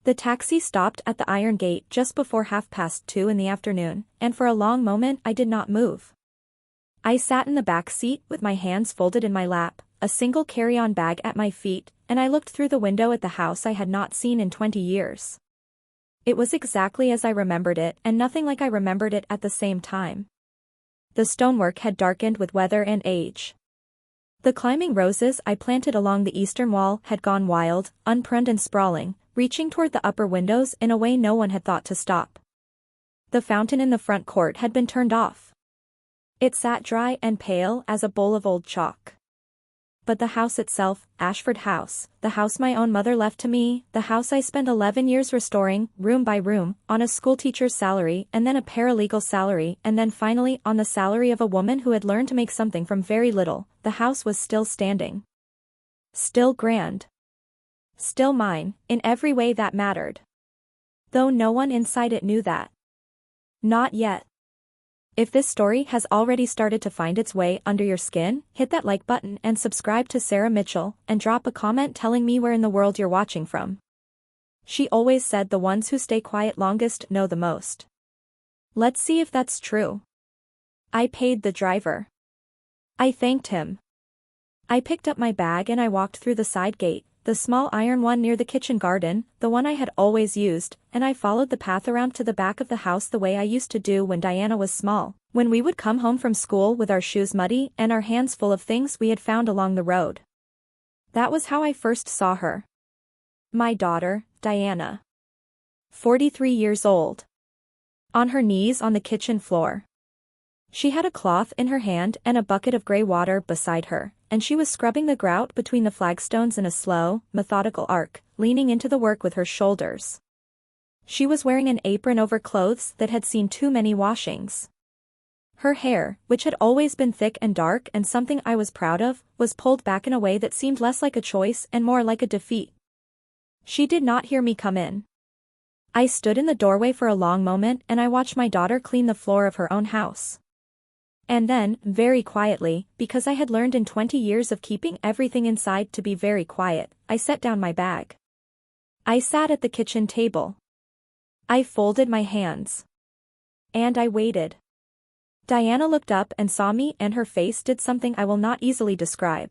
The taxi stopped at the Iron Gate just before 2:30 in the afternoon, and for a long moment I did not move. I sat in the back seat with my hands folded in my lap, a single carry-on bag at my feet, and I looked through the window at the house I had not seen in 20 years. It was exactly as I remembered it, and nothing like I remembered it at the same time. The stonework had darkened with weather and age. The climbing roses I planted along the eastern wall had gone wild, unpruned and sprawling, reaching toward the upper windows in a way no one had thought to stop. The fountain in the front court had been turned off. It sat dry and pale as a bowl of old chalk. But the house itself, Ashford House, the house my own mother left to me, the house I spent 11 years restoring, room by room, on a schoolteacher's salary and then a paralegal salary and then finally on the salary of a woman who had learned to make something from very little, the house was still standing. Still grand. Still mine, in every way that mattered. Though no one inside it knew that. Not yet. If this story has already started to find its way under your skin, hit that like button and subscribe to Sarah Mitchell, and drop a comment telling me where in the world you're watching from. She always said the ones who stay quiet longest know the most. Let's see if that's true. I paid the driver. I thanked him. I picked up my bag and I walked through the side gate, the small iron one near the kitchen garden, the one I had always used, and I followed the path around to the back of the house the way I used to do when Diana was small, when we would come home from school with our shoes muddy and our hands full of things we had found along the road. That was how I first saw her. My daughter, Diana. 43 years old. On her knees on the kitchen floor. She had a cloth in her hand and a bucket of grey water beside her, and she was scrubbing the grout between the flagstones in a slow, methodical arc, leaning into the work with her shoulders. She was wearing an apron over clothes that had seen too many washings. Her hair, which had always been thick and dark and something I was proud of, was pulled back in a way that seemed less like a choice and more like a defeat. She did not hear me come in. I stood in the doorway for a long moment and I watched my daughter clean the floor of her own house. And then, very quietly, because I had learned in 20 years of keeping everything inside to be very quiet, I set down my bag. I sat at the kitchen table. I folded my hands. And I waited. Diana looked up and saw me and her face did something I will not easily describe.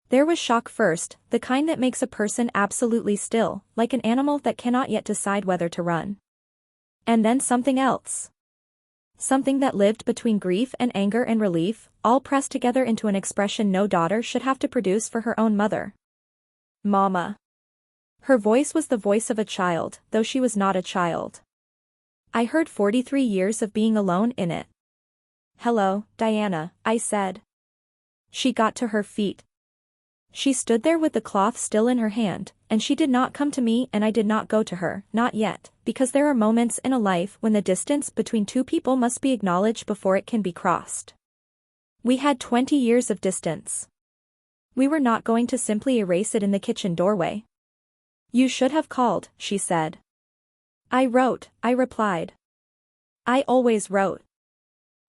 There was shock first, the kind that makes a person absolutely still, like an animal that cannot yet decide whether to run. And then something else. Something that lived between grief and anger and relief, all pressed together into an expression no daughter should have to produce for her own mother. Mama. Her voice was the voice of a child, though she was not a child. I heard 43 years of being alone in it. Hello, Diana, I said. She got to her feet. She stood there with the cloth still in her hand, and she did not come to me and I did not go to her, not yet, because there are moments in a life when the distance between two people must be acknowledged before it can be crossed. We had 20 years of distance. We were not going to simply erase it in the kitchen doorway. You should have called, she said. I wrote, I replied. I always wrote.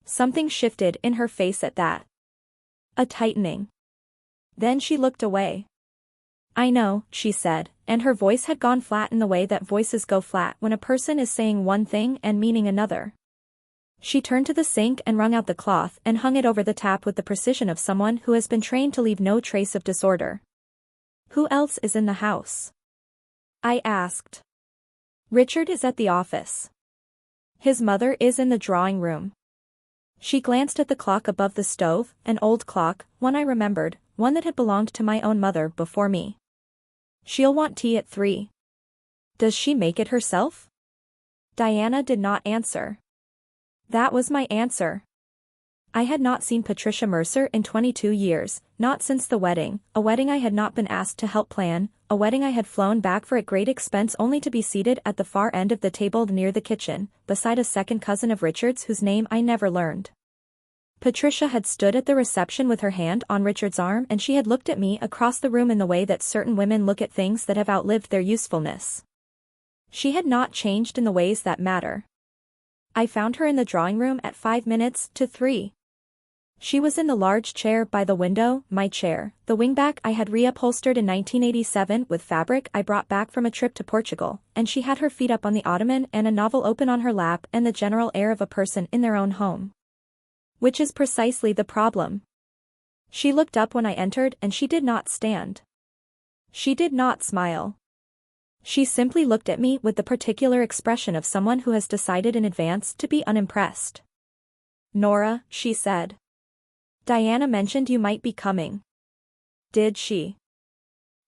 Something shifted in her face at that. A tightening. Then she looked away. I know, she said, and her voice had gone flat in the way that voices go flat when a person is saying one thing and meaning another. She turned to the sink and wrung out the cloth and hung it over the tap with the precision of someone who has been trained to leave no trace of disorder. Who else is in the house? I asked. Richard is at the office. His mother is in the drawing room. She glanced at the clock above the stove, an old clock, one I remembered, one that had belonged to my own mother before me. She'll want tea at 3. Does she make it herself? Diana did not answer. That was my answer. I had not seen Patricia Mercer in 22 years, not since the wedding, a wedding I had not been asked to help plan, a wedding I had flown back for at great expense only to be seated at the far end of the table near the kitchen, beside a second cousin of Richard's whose name I never learned. Patricia had stood at the reception with her hand on Richard's arm and she had looked at me across the room in the way that certain women look at things that have outlived their usefulness. She had not changed in the ways that matter. I found her in the drawing room at 3. She was in the large chair by the window, my chair, the wingback I had reupholstered in 1987 with fabric I brought back from a trip to Portugal, and she had her feet up on the ottoman and a novel open on her lap and the general air of a person in their own home. Which is precisely the problem. She looked up when I entered and she did not stand. She did not smile. She simply looked at me with the particular expression of someone who has decided in advance to be unimpressed. "Nora," she said. "Diana mentioned you might be coming." "Did she?"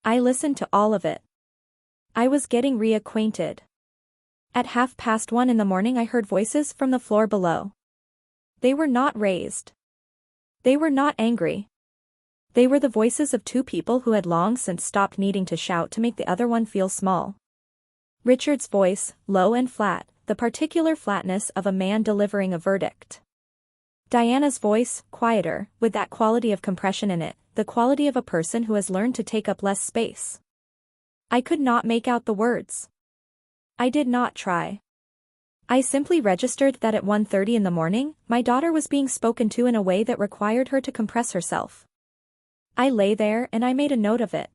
I listened to all of it. I was getting reacquainted. At 1:30 in the morning I heard voices from the floor below. They were not raised. They were not angry. They were the voices of two people who had long since stopped needing to shout to make the other one feel small. Richard's voice, low and flat, the particular flatness of a man delivering a verdict. Diana's voice, quieter, with that quality of compression in it, the quality of a person who has learned to take up less space. I could not make out the words. I did not try. I simply registered that at 1:30 in the morning, my daughter was being spoken to in a way that required her to compress herself. I lay there and I made a note of it.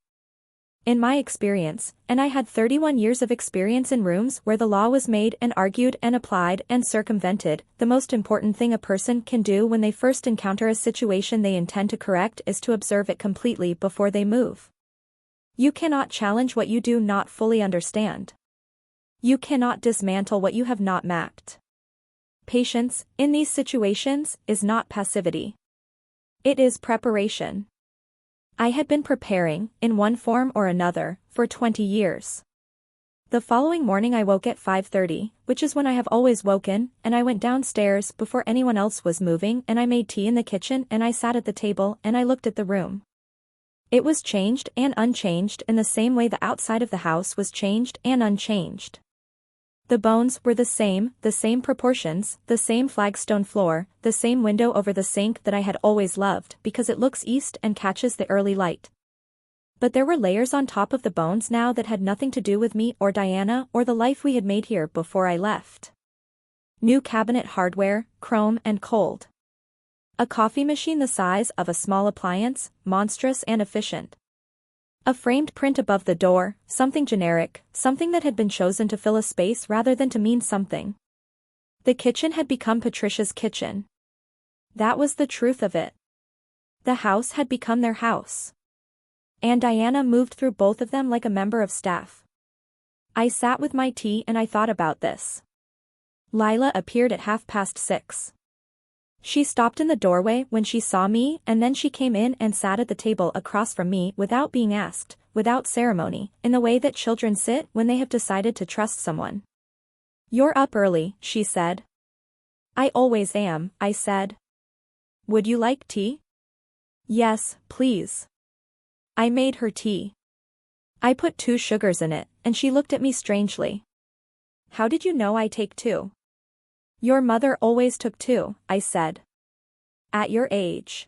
In my experience, and I had 31 years of experience in rooms where the law was made and argued and applied and circumvented, the most important thing a person can do when they first encounter a situation they intend to correct is to observe it completely before they move. You cannot challenge what you do not fully understand. You cannot dismantle what you have not mapped. Patience, in these situations, is not passivity. It is preparation. I had been preparing, in one form or another, for 20 years. The following morning I woke at 5:30, which is when I have always woken, and I went downstairs before anyone else was moving and I made tea in the kitchen and I sat at the table and I looked at the room. It was changed and unchanged in the same way the outside of the house was changed and unchanged. The bones were the same proportions, the same flagstone floor, the same window over the sink that I had always loved because it looks east and catches the early light. But there were layers on top of the bones now that had nothing to do with me or Diana or the life we had made here before I left. New cabinet hardware, chrome and cold. A coffee machine the size of a small appliance, monstrous and efficient. A framed print above the door, something generic, something that had been chosen to fill a space rather than to mean something. The kitchen had become Patricia's kitchen. That was the truth of it. The house had become their house. And Diana moved through both of them like a member of staff. I sat with my tea and I thought about this. Lila appeared at 6:30. She stopped in the doorway when she saw me and then she came in and sat at the table across from me without being asked, without ceremony, in the way that children sit when they have decided to trust someone. "You're up early," she said. "I always am," I said. "Would you like tea?" "Yes, please." I made her tea. I put 2 sugars in it, and she looked at me strangely. "How did you know I take 2? "Your mother always took 2, I said. "At your age."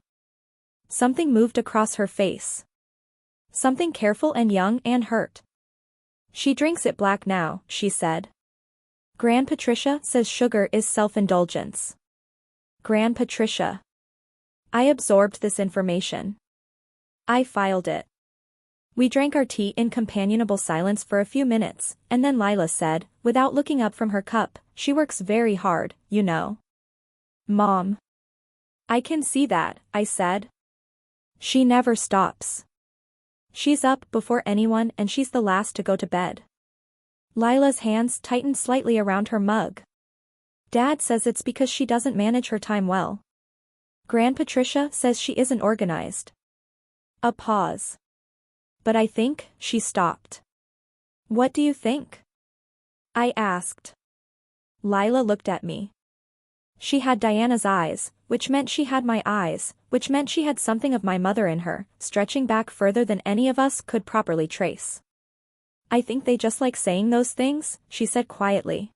Something moved across her face. Something careful and young and hurt. "She drinks it black now," she said. "Gran Patricia says sugar is self-indulgence." Gran Patricia. I absorbed this information. I filed it. We drank our tea in companionable silence for a few minutes, and then Lila said, without looking up from her cup, "She works very hard, you know." "Mom." "I can see that," I said. "She never stops. She's up before anyone and she's the last to go to bed." Lila's hands tightened slightly around her mug. "Dad says it's because she doesn't manage her time well. Gran Patricia says she isn't organized." A pause. "But I think," she stopped. "What do you think?" I asked. Lila looked at me. She had Diana's eyes, which meant she had my eyes, which meant she had something of my mother in her, stretching back further than any of us could properly trace. "I think they just like saying those things," she said quietly.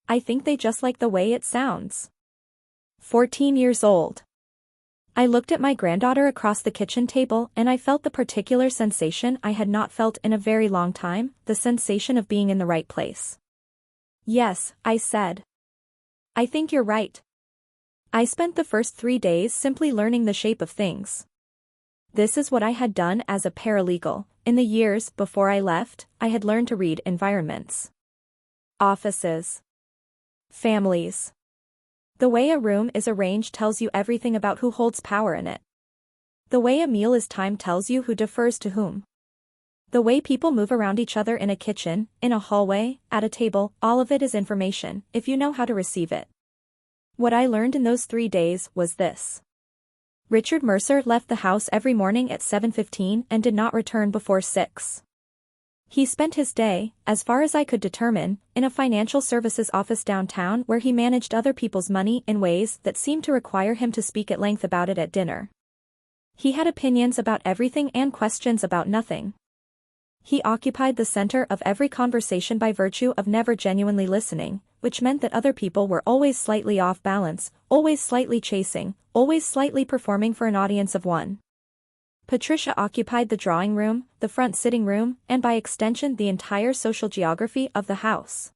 "I think they just like the way it sounds." 14 years old. I looked at my granddaughter across the kitchen table and I felt the particular sensation I had not felt in a very long time, the sensation of being in the right place. "Yes," I said. "I think you're right." I spent the first 3 days simply learning the shape of things. This is what I had done as a paralegal. In the years before I left, I had learned to read environments. Offices. Families. The way a room is arranged tells you everything about who holds power in it. The way a meal is timed tells you who defers to whom. The way people move around each other in a kitchen, in a hallway, at a table, all of it is information, if you know how to receive it. What I learned in those 3 days was this. Richard Mercer left the house every morning at 7:15 and did not return before 6. He spent his day, as far as I could determine, in a financial services office downtown where he managed other people's money in ways that seemed to require him to speak at length about it at dinner. He had opinions about everything and questions about nothing. He occupied the center of every conversation by virtue of never genuinely listening, which meant that other people were always slightly off balance, always slightly chasing, always slightly performing for an audience of one. Patricia occupied the drawing room, the front sitting room, and by extension the entire social geography of the house.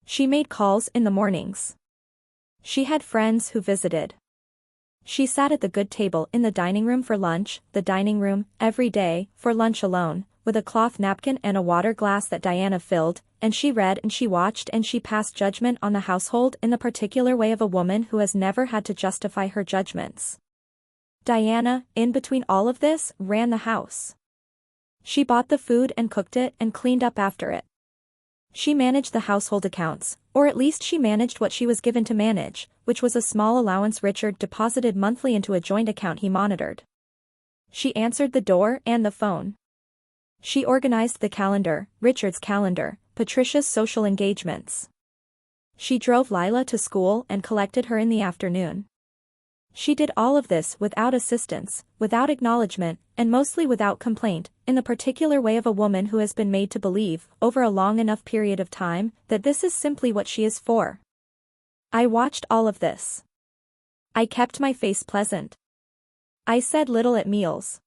She made calls in the mornings. She had friends who visited. She sat at the good table in the dining room for lunch, the dining room, every day, for lunch alone, with a cloth napkin and a water glass that Diana filled, and she read and she watched and she passed judgment on the household in the particular way of a woman who has never had to justify her judgments. Diana, in between all of this, ran the house. She bought the food and cooked it and cleaned up after it. She managed the household accounts, or at least she managed what she was given to manage, which was a small allowance Richard deposited monthly into a joint account he monitored. She answered the door and the phone. She organized the calendar, Richard's calendar, Patricia's social engagements. She drove Lila to school and collected her in the afternoon. She did all of this without assistance, without acknowledgement, and mostly without complaint, in the particular way of a woman who has been made to believe, over a long enough period of time, that this is simply what she is for. I watched all of this. I kept my face pleasant. I said little at meals.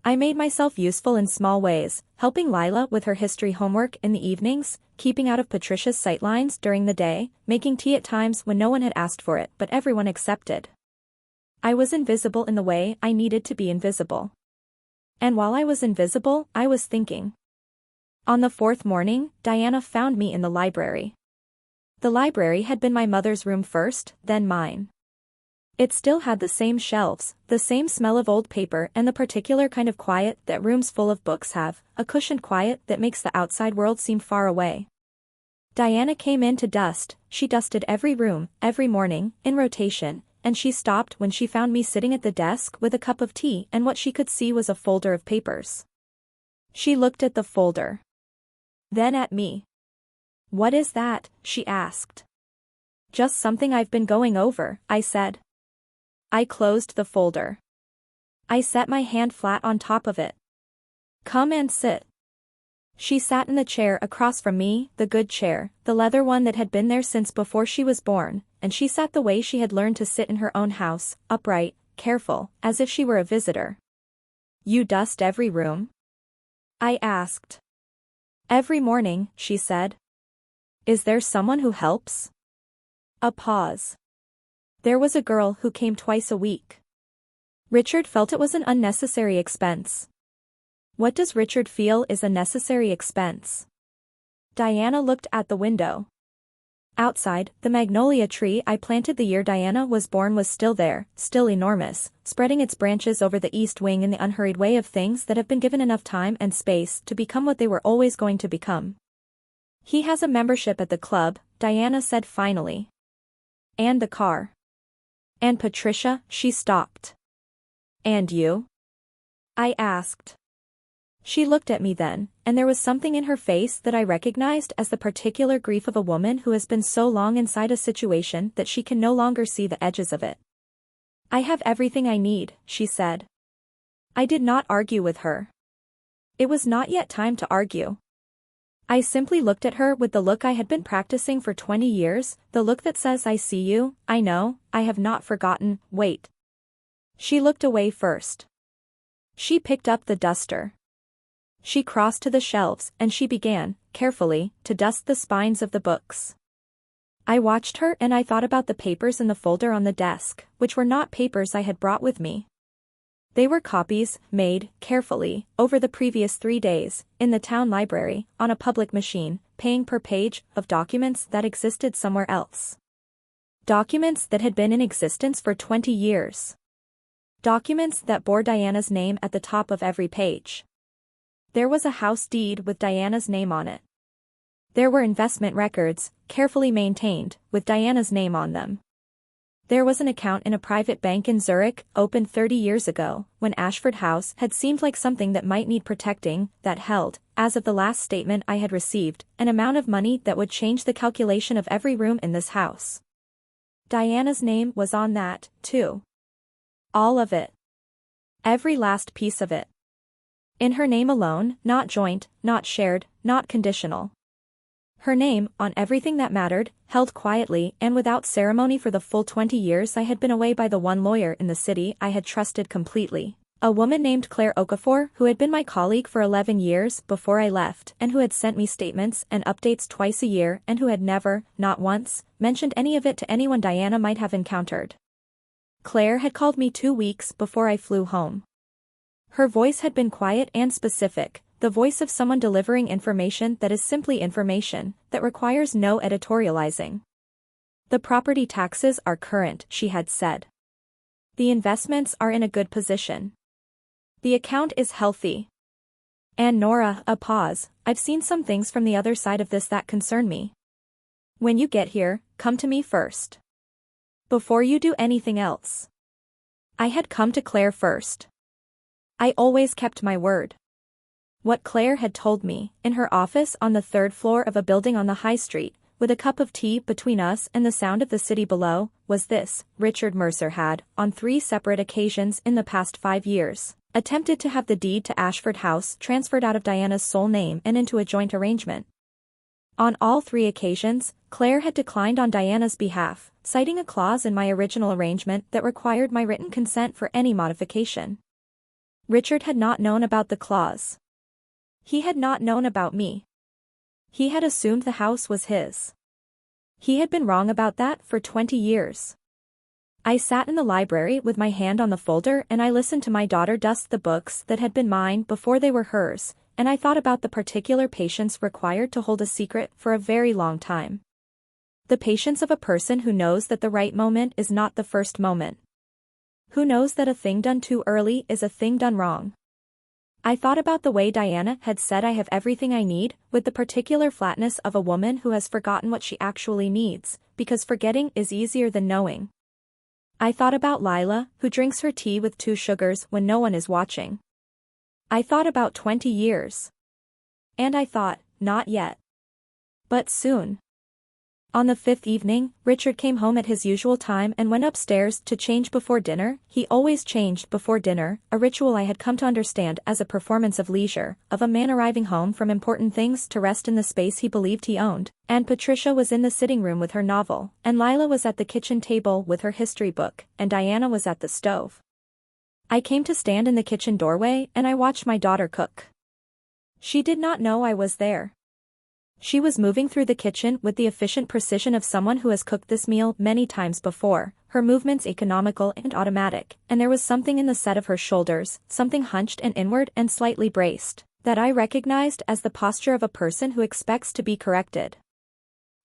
I made myself useful in small ways, helping Lila with her history homework in the evenings, keeping out of Patricia's sightlines during the day, making tea at times when no one had asked for it but everyone accepted. I was invisible in the way I needed to be invisible. And while I was invisible, I was thinking. On the 4th morning, Diana found me in the library. The library had been my mother's room first, then mine. It still had the same shelves, the same smell of old paper and the particular kind of quiet that rooms full of books have, a cushioned quiet that makes the outside world seem far away. Diana came in to dust, she dusted every room, every morning, in rotation, and she stopped when she found me sitting at the desk with a cup of tea and what she could see was a folder of papers. She looked at the folder. Then at me. "What is that?" she asked. "Just something I've been going over," I said. I closed the folder. I set my hand flat on top of it. "Come and sit." She sat in the chair across from me, the good chair, the leather one that had been there since before she was born, and she sat the way she had learned to sit in her own house, upright, careful, as if she were a visitor. "You dust every room?" I asked. "Every morning," she said. "Is there someone who helps?" A pause. "There was a girl who came twice a week." Richard felt it was an unnecessary expense. What does Richard feel is a necessary expense? Diana looked at the window. Outside, the magnolia tree I planted the year Diana was born was still there, still enormous, spreading its branches over the east wing in the unhurried way of things that have been given enough time and space to become what they were always going to become. "He has a membership at the club," Diana said finally. "And the car." "And Patricia," she stopped. "And you?" I asked. She looked at me then, and there was something in her face that I recognized as the particular grief of a woman who has been so long inside a situation that she can no longer see the edges of it. "I have everything I need," she said. I did not argue with her. It was not yet time to argue. I simply looked at her with the look I had been practicing for 20 years, the look that says I see you, I know, I have not forgotten, wait. She looked away first. She picked up the duster. She crossed to the shelves and she began, carefully, to dust the spines of the books. I watched her and I thought about the papers in the folder on the desk, which were not papers I had brought with me. They were copies, made, carefully, over the previous 3 days, in the town library, on a public machine, paying per page, of documents that existed somewhere else. Documents that had been in existence for 20 years. Documents that bore Diana's name at the top of every page. There was a house deed with Diana's name on it. There were investment records, carefully maintained, with Diana's name on them. There was an account in a private bank in Zurich, opened 30 years ago, when Ashford House had seemed like something that might need protecting, that held, as of the last statement I had received, an amount of money that would change the calculation of every room in this house. Diana's name was on that, too. All of it. Every last piece of it. In her name alone, not joint, not shared, not conditional. Her name, on everything that mattered, held quietly and without ceremony for the full 20 years I had been away by the one lawyer in the city I had trusted completely. A woman named Claire Okafor, who had been my colleague for 11 years before I left and who had sent me statements and updates twice a year and who had never, not once, mentioned any of it to anyone Diana might have encountered. Claire had called me 2 weeks before I flew home. Her voice had been quiet and specific, the voice of someone delivering information that is simply information, that requires no editorializing. The property taxes are current, she had said. The investments are in a good position. The account is healthy. And Nora, a pause, I've seen some things from the other side of this that concern me. When you get here, come to me first. Before you do anything else. I had come to Claire first. I always kept my word. What Claire had told me, in her office on the 3rd floor of a building on the high street, with a cup of tea between us and the sound of the city below, was this: Richard Mercer had, on 3 separate occasions in the past 5 years, attempted to have the deed to Ashford House transferred out of Diana's sole name and into a joint arrangement. On all 3 occasions, Claire had declined on Diana's behalf, citing a clause in my original arrangement that required my written consent for any modification. Richard had not known about the clause. He had not known about me. He had assumed the house was his. He had been wrong about that for 20 years. I sat in the library with my hand on the folder and I listened to my daughter dust the books that had been mine before they were hers, and I thought about the particular patience required to hold a secret for a very long time. The patience of a person who knows that the right moment is not the first moment. Who knows that a thing done too early is a thing done wrong. I thought about the way Diana had said I have everything I need, with the particular flatness of a woman who has forgotten what she actually needs, because forgetting is easier than knowing. I thought about Lila, who drinks her tea with 2 sugars when no one is watching. I thought about 20 years. And I thought, not yet. But soon. On the 5th evening, Richard came home at his usual time and went upstairs to change before dinner. He always changed before dinner, a ritual I had come to understand as a performance of leisure, of a man arriving home from important things to rest in the space he believed he owned, and Patricia was in the sitting room with her novel, and Lila was at the kitchen table with her history book, and Diana was at the stove. I came to stand in the kitchen doorway and I watched my daughter cook. She did not know I was there. She was moving through the kitchen with the efficient precision of someone who has cooked this meal many times before, her movements economical and automatic, and there was something in the set of her shoulders, something hunched and inward and slightly braced, that I recognized as the posture of a person who expects to be corrected.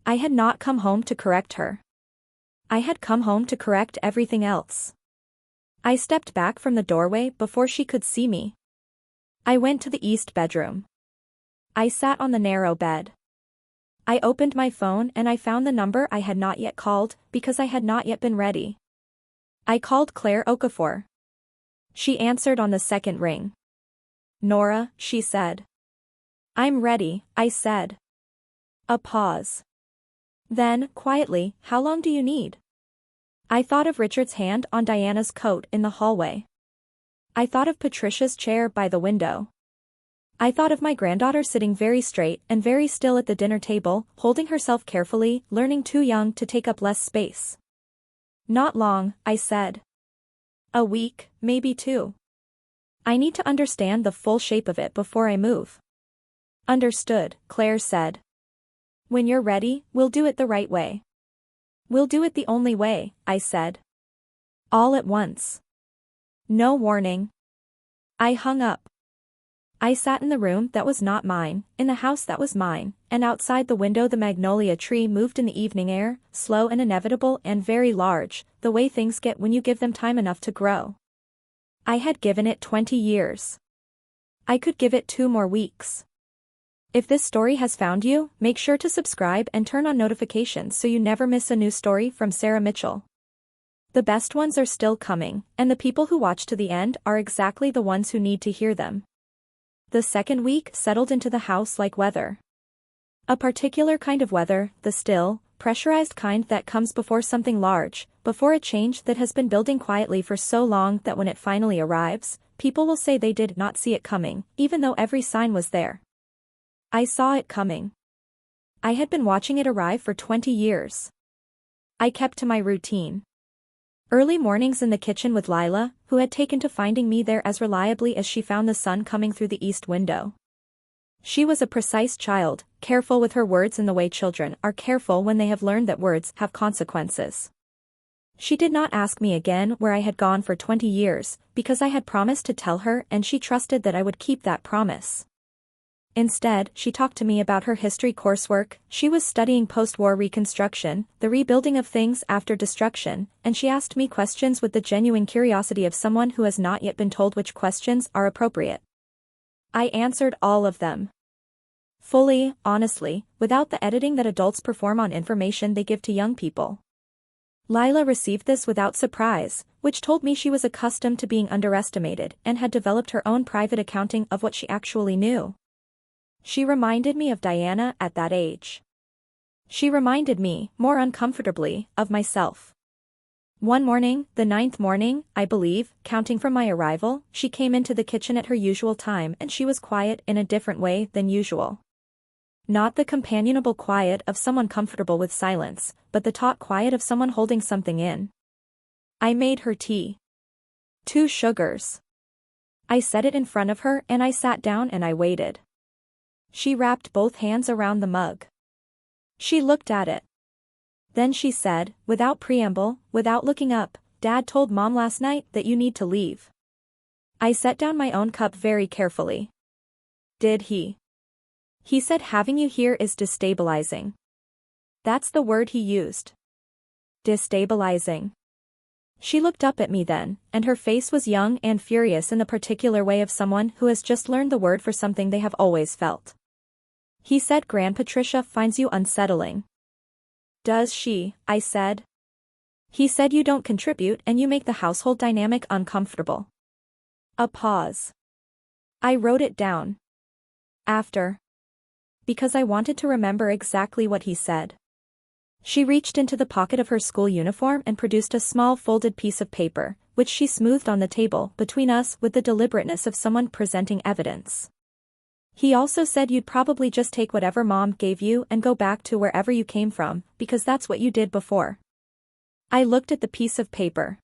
I had not come home to correct her. I had come home to correct everything else. I stepped back from the doorway before she could see me. I went to the east bedroom. I sat on the narrow bed. I opened my phone and I found the number I had not yet called, because I had not yet been ready. I called Claire Okafor. She answered on the 2nd ring. Nora, she said. I'm ready, I said. A pause. Then, quietly, how long do you need? I thought of Richard's hand on Diana's coat in the hallway. I thought of Patricia's chair by the window. I thought of my granddaughter sitting very straight and very still at the dinner table, holding herself carefully, learning too young to take up less space. Not long, I said. A week, maybe 2. I need to understand the full shape of it before I move. Understood, Claire said. When you're ready, we'll do it the right way. We'll do it the only way, I said. All at once. No warning. I hung up. I sat in the room that was not mine, in the house that was mine, and outside the window the magnolia tree moved in the evening air, slow and inevitable and very large, the way things get when you give them time enough to grow. I had given it 20 years. I could give it 2 more weeks. If this story has found you, make sure to subscribe and turn on notifications so you never miss a new story from Sarah Mitchell. The best ones are still coming, and the people who watch to the end are exactly the ones who need to hear them. The second week settled into the house like weather. A particular kind of weather, the still, pressurized kind that comes before something large, before a change that has been building quietly for so long that when it finally arrives, people will say they did not see it coming, even though every sign was there. I saw it coming. I had been watching it arrive for 20 years. I kept to my routine. Early mornings in the kitchen with Lila, who had taken to finding me there as reliably as she found the sun coming through the east window. She was a precise child, careful with her words in the way children are careful when they have learned that words have consequences. She did not ask me again where I had gone for 20 years, because I had promised to tell her and she trusted that I would keep that promise. Instead, she talked to me about her history coursework. She was studying post-war reconstruction, the rebuilding of things after destruction, and she asked me questions with the genuine curiosity of someone who has not yet been told which questions are appropriate. I answered all of them. Fully, honestly, without the editing that adults perform on information they give to young people. Lila received this without surprise, which told me she was accustomed to being underestimated and had developed her own private accounting of what she actually knew. She reminded me of Diana at that age. She reminded me, more uncomfortably, of myself. One morning, the 9th morning, I believe, counting from my arrival, she came into the kitchen at her usual time and she was quiet in a different way than usual. Not the companionable quiet of someone comfortable with silence, but the taut quiet of someone holding something in. I made her tea. 2 sugars. I set it in front of her and I sat down and I waited. She wrapped both hands around the mug. She looked at it. Then she said, without preamble, without looking up, "Dad told Mom last night that you need to leave." I set down my own cup very carefully. Did he? He said having you here is destabilizing. That's the word he used. Destabilizing. She looked up at me then, and her face was young and furious in the particular way of someone who has just learned the word for something they have always felt. He said Grand Patricia finds you unsettling. Does she? I said. He said you don't contribute and you make the household dynamic uncomfortable. A pause. I wrote it down. After. Because I wanted to remember exactly what he said. She reached into the pocket of her school uniform and produced a small folded piece of paper, which she smoothed on the table between us with the deliberateness of someone presenting evidence. He also said you'd probably just take whatever Mom gave you and go back to wherever you came from, because that's what you did before. I looked at the piece of paper.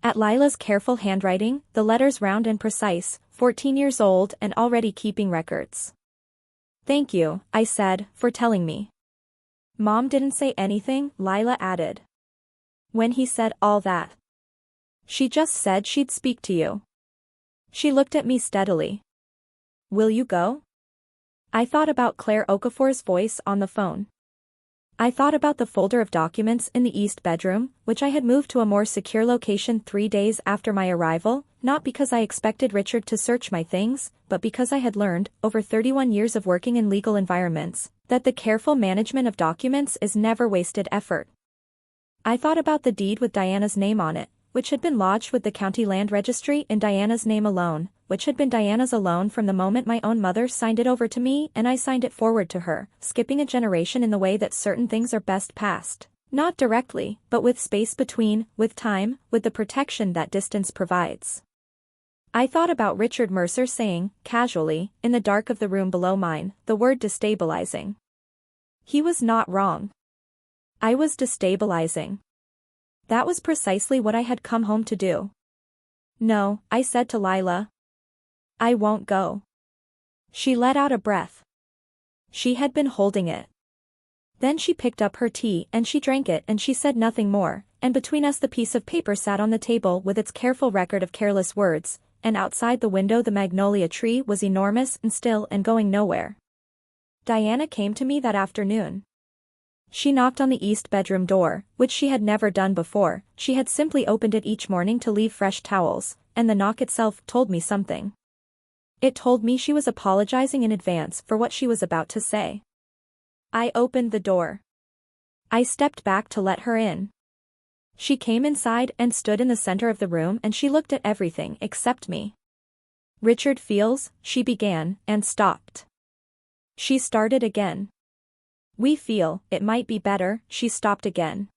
At Lila's careful handwriting, the letters round and precise, 14 years old and already keeping records. Thank you, I said, for telling me. Mom didn't say anything, Lila added. When he said all that. She just said she'd speak to you. She looked at me steadily. Will you go? I thought about Claire Okafor's voice on the phone. I thought about the folder of documents in the east bedroom, which I had moved to a more secure location 3 days after my arrival, not because I expected Richard to search my things, but because I had learned, over 31 years of working in legal environments, that the careful management of documents is never wasted effort. I thought about the deed with Diana's name on it, which had been lodged with the county land registry in Diana's name alone, which had been Diana's alone from the moment my own mother signed it over to me and I signed it forward to her, skipping a generation in the way that certain things are best passed, not directly, but with space between, with time, with the protection that distance provides. I thought about Richard Mercer saying, casually, in the dark of the room below mine, the word destabilizing. He was not wrong. I was destabilizing. That was precisely what I had come home to do. No, I said to Lila. I won't go. She let out a breath. She had been holding it. Then she picked up her tea and she drank it and she said nothing more, and between us the piece of paper sat on the table with its careful record of careless words, and outside the window the magnolia tree was enormous and still and going nowhere. Diana came to me that afternoon. She knocked on the east bedroom door, which she had never done before. She had simply opened it each morning to leave fresh towels, and the knock itself told me something. It told me she was apologizing in advance for what she was about to say. I opened the door. I stepped back to let her in. She came inside and stood in the center of the room and she looked at everything except me. "Richard feels," she began, and stopped. She started again. "We feel it might be better," she stopped again.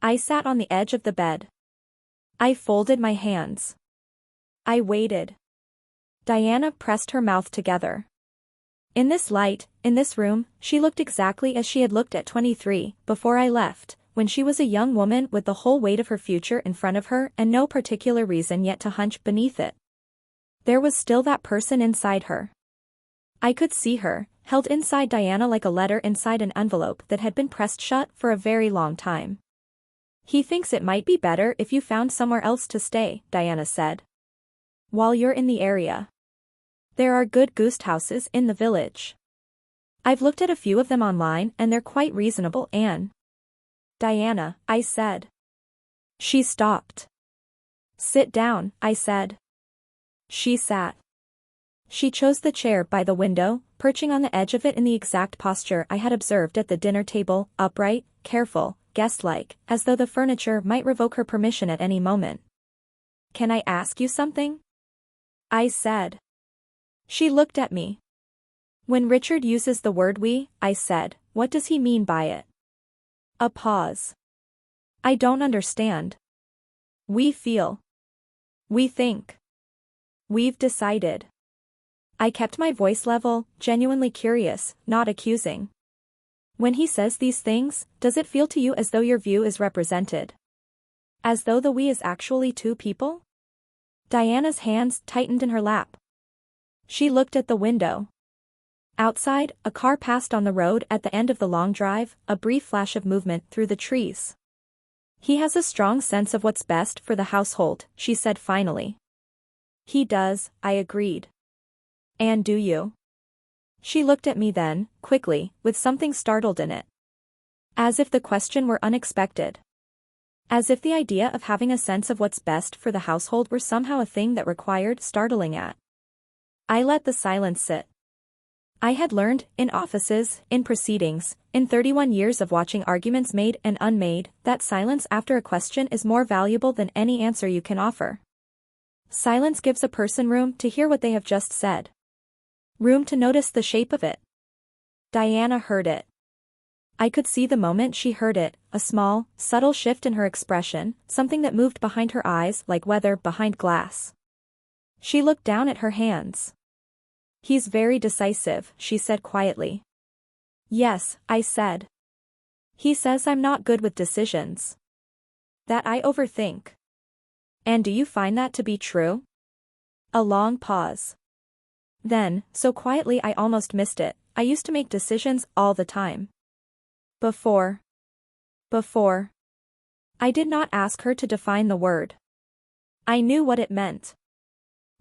I sat on the edge of the bed. I folded my hands. I waited. Diana pressed her mouth together. In this light, in this room, she looked exactly as she had looked at 23, before I left, when she was a young woman with the whole weight of her future in front of her and no particular reason yet to hunch beneath it. There was still that person inside her. I could see her, held inside Diana like a letter inside an envelope that had been pressed shut for a very long time. "He thinks it might be better if you found somewhere else to stay," Diana said. "While you're in the area. There are good ghost houses in the village. I've looked at a few of them online and they're quite reasonable, Anne." "Diana," I said. She stopped. "Sit down," I said. She sat. She chose the chair by the window, perching on the edge of it in the exact posture I had observed at the dinner table, upright, careful, guest-like, as though the furniture might revoke her permission at any moment. "Can I ask you something?" I said. She looked at me. "When Richard uses the word we," I said, "what does he mean by it?" A pause. "I don't understand." "We feel. We think. We've decided." I kept my voice level, genuinely curious, not accusing. "When he says these things, does it feel to you as though your view is represented? As though the we is actually two people?" Diana's hands tightened in her lap. She looked at the window. Outside, a car passed on the road at the end of the long drive, a brief flash of movement through the trees. "He has a strong sense of what's best for the household," she said finally. "He does," I agreed. "And do you?" She looked at me then, quickly, with something startled in it. As if the question were unexpected. As if the idea of having a sense of what's best for the household were somehow a thing that required startling at. I let the silence sit. I had learned, in offices, in proceedings, in 31 years of watching arguments made and unmade, that silence after a question is more valuable than any answer you can offer. Silence gives a person room to hear what they have just said. Room to notice the shape of it. Diana heard it. I could see the moment she heard it, a small, subtle shift in her expression, something that moved behind her eyes like weather behind glass. She looked down at her hands. "He's very decisive," she said quietly. "Yes," I said. "He says I'm not good with decisions. That I overthink." "And do you find that to be true?" A long pause. Then, so quietly I almost missed it, "I used to make decisions all the time. Before. I did not ask her to define the word. I knew what it meant.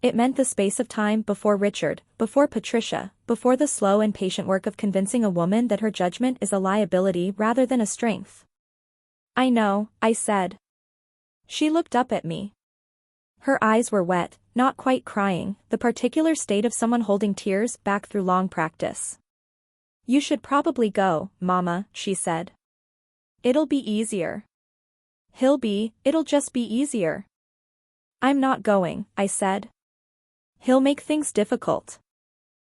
It meant the space of time before Richard, before Patricia, before the slow and patient work of convincing a woman that her judgment is a liability rather than a strength." "I know," I said. She looked up at me. Her eyes were wet, not quite crying, the particular state of someone holding tears back through long practice. "You should probably go, Mama," she said. "It'll be easier." It'll just be easier." "I'm not going," I said. "He'll make things difficult."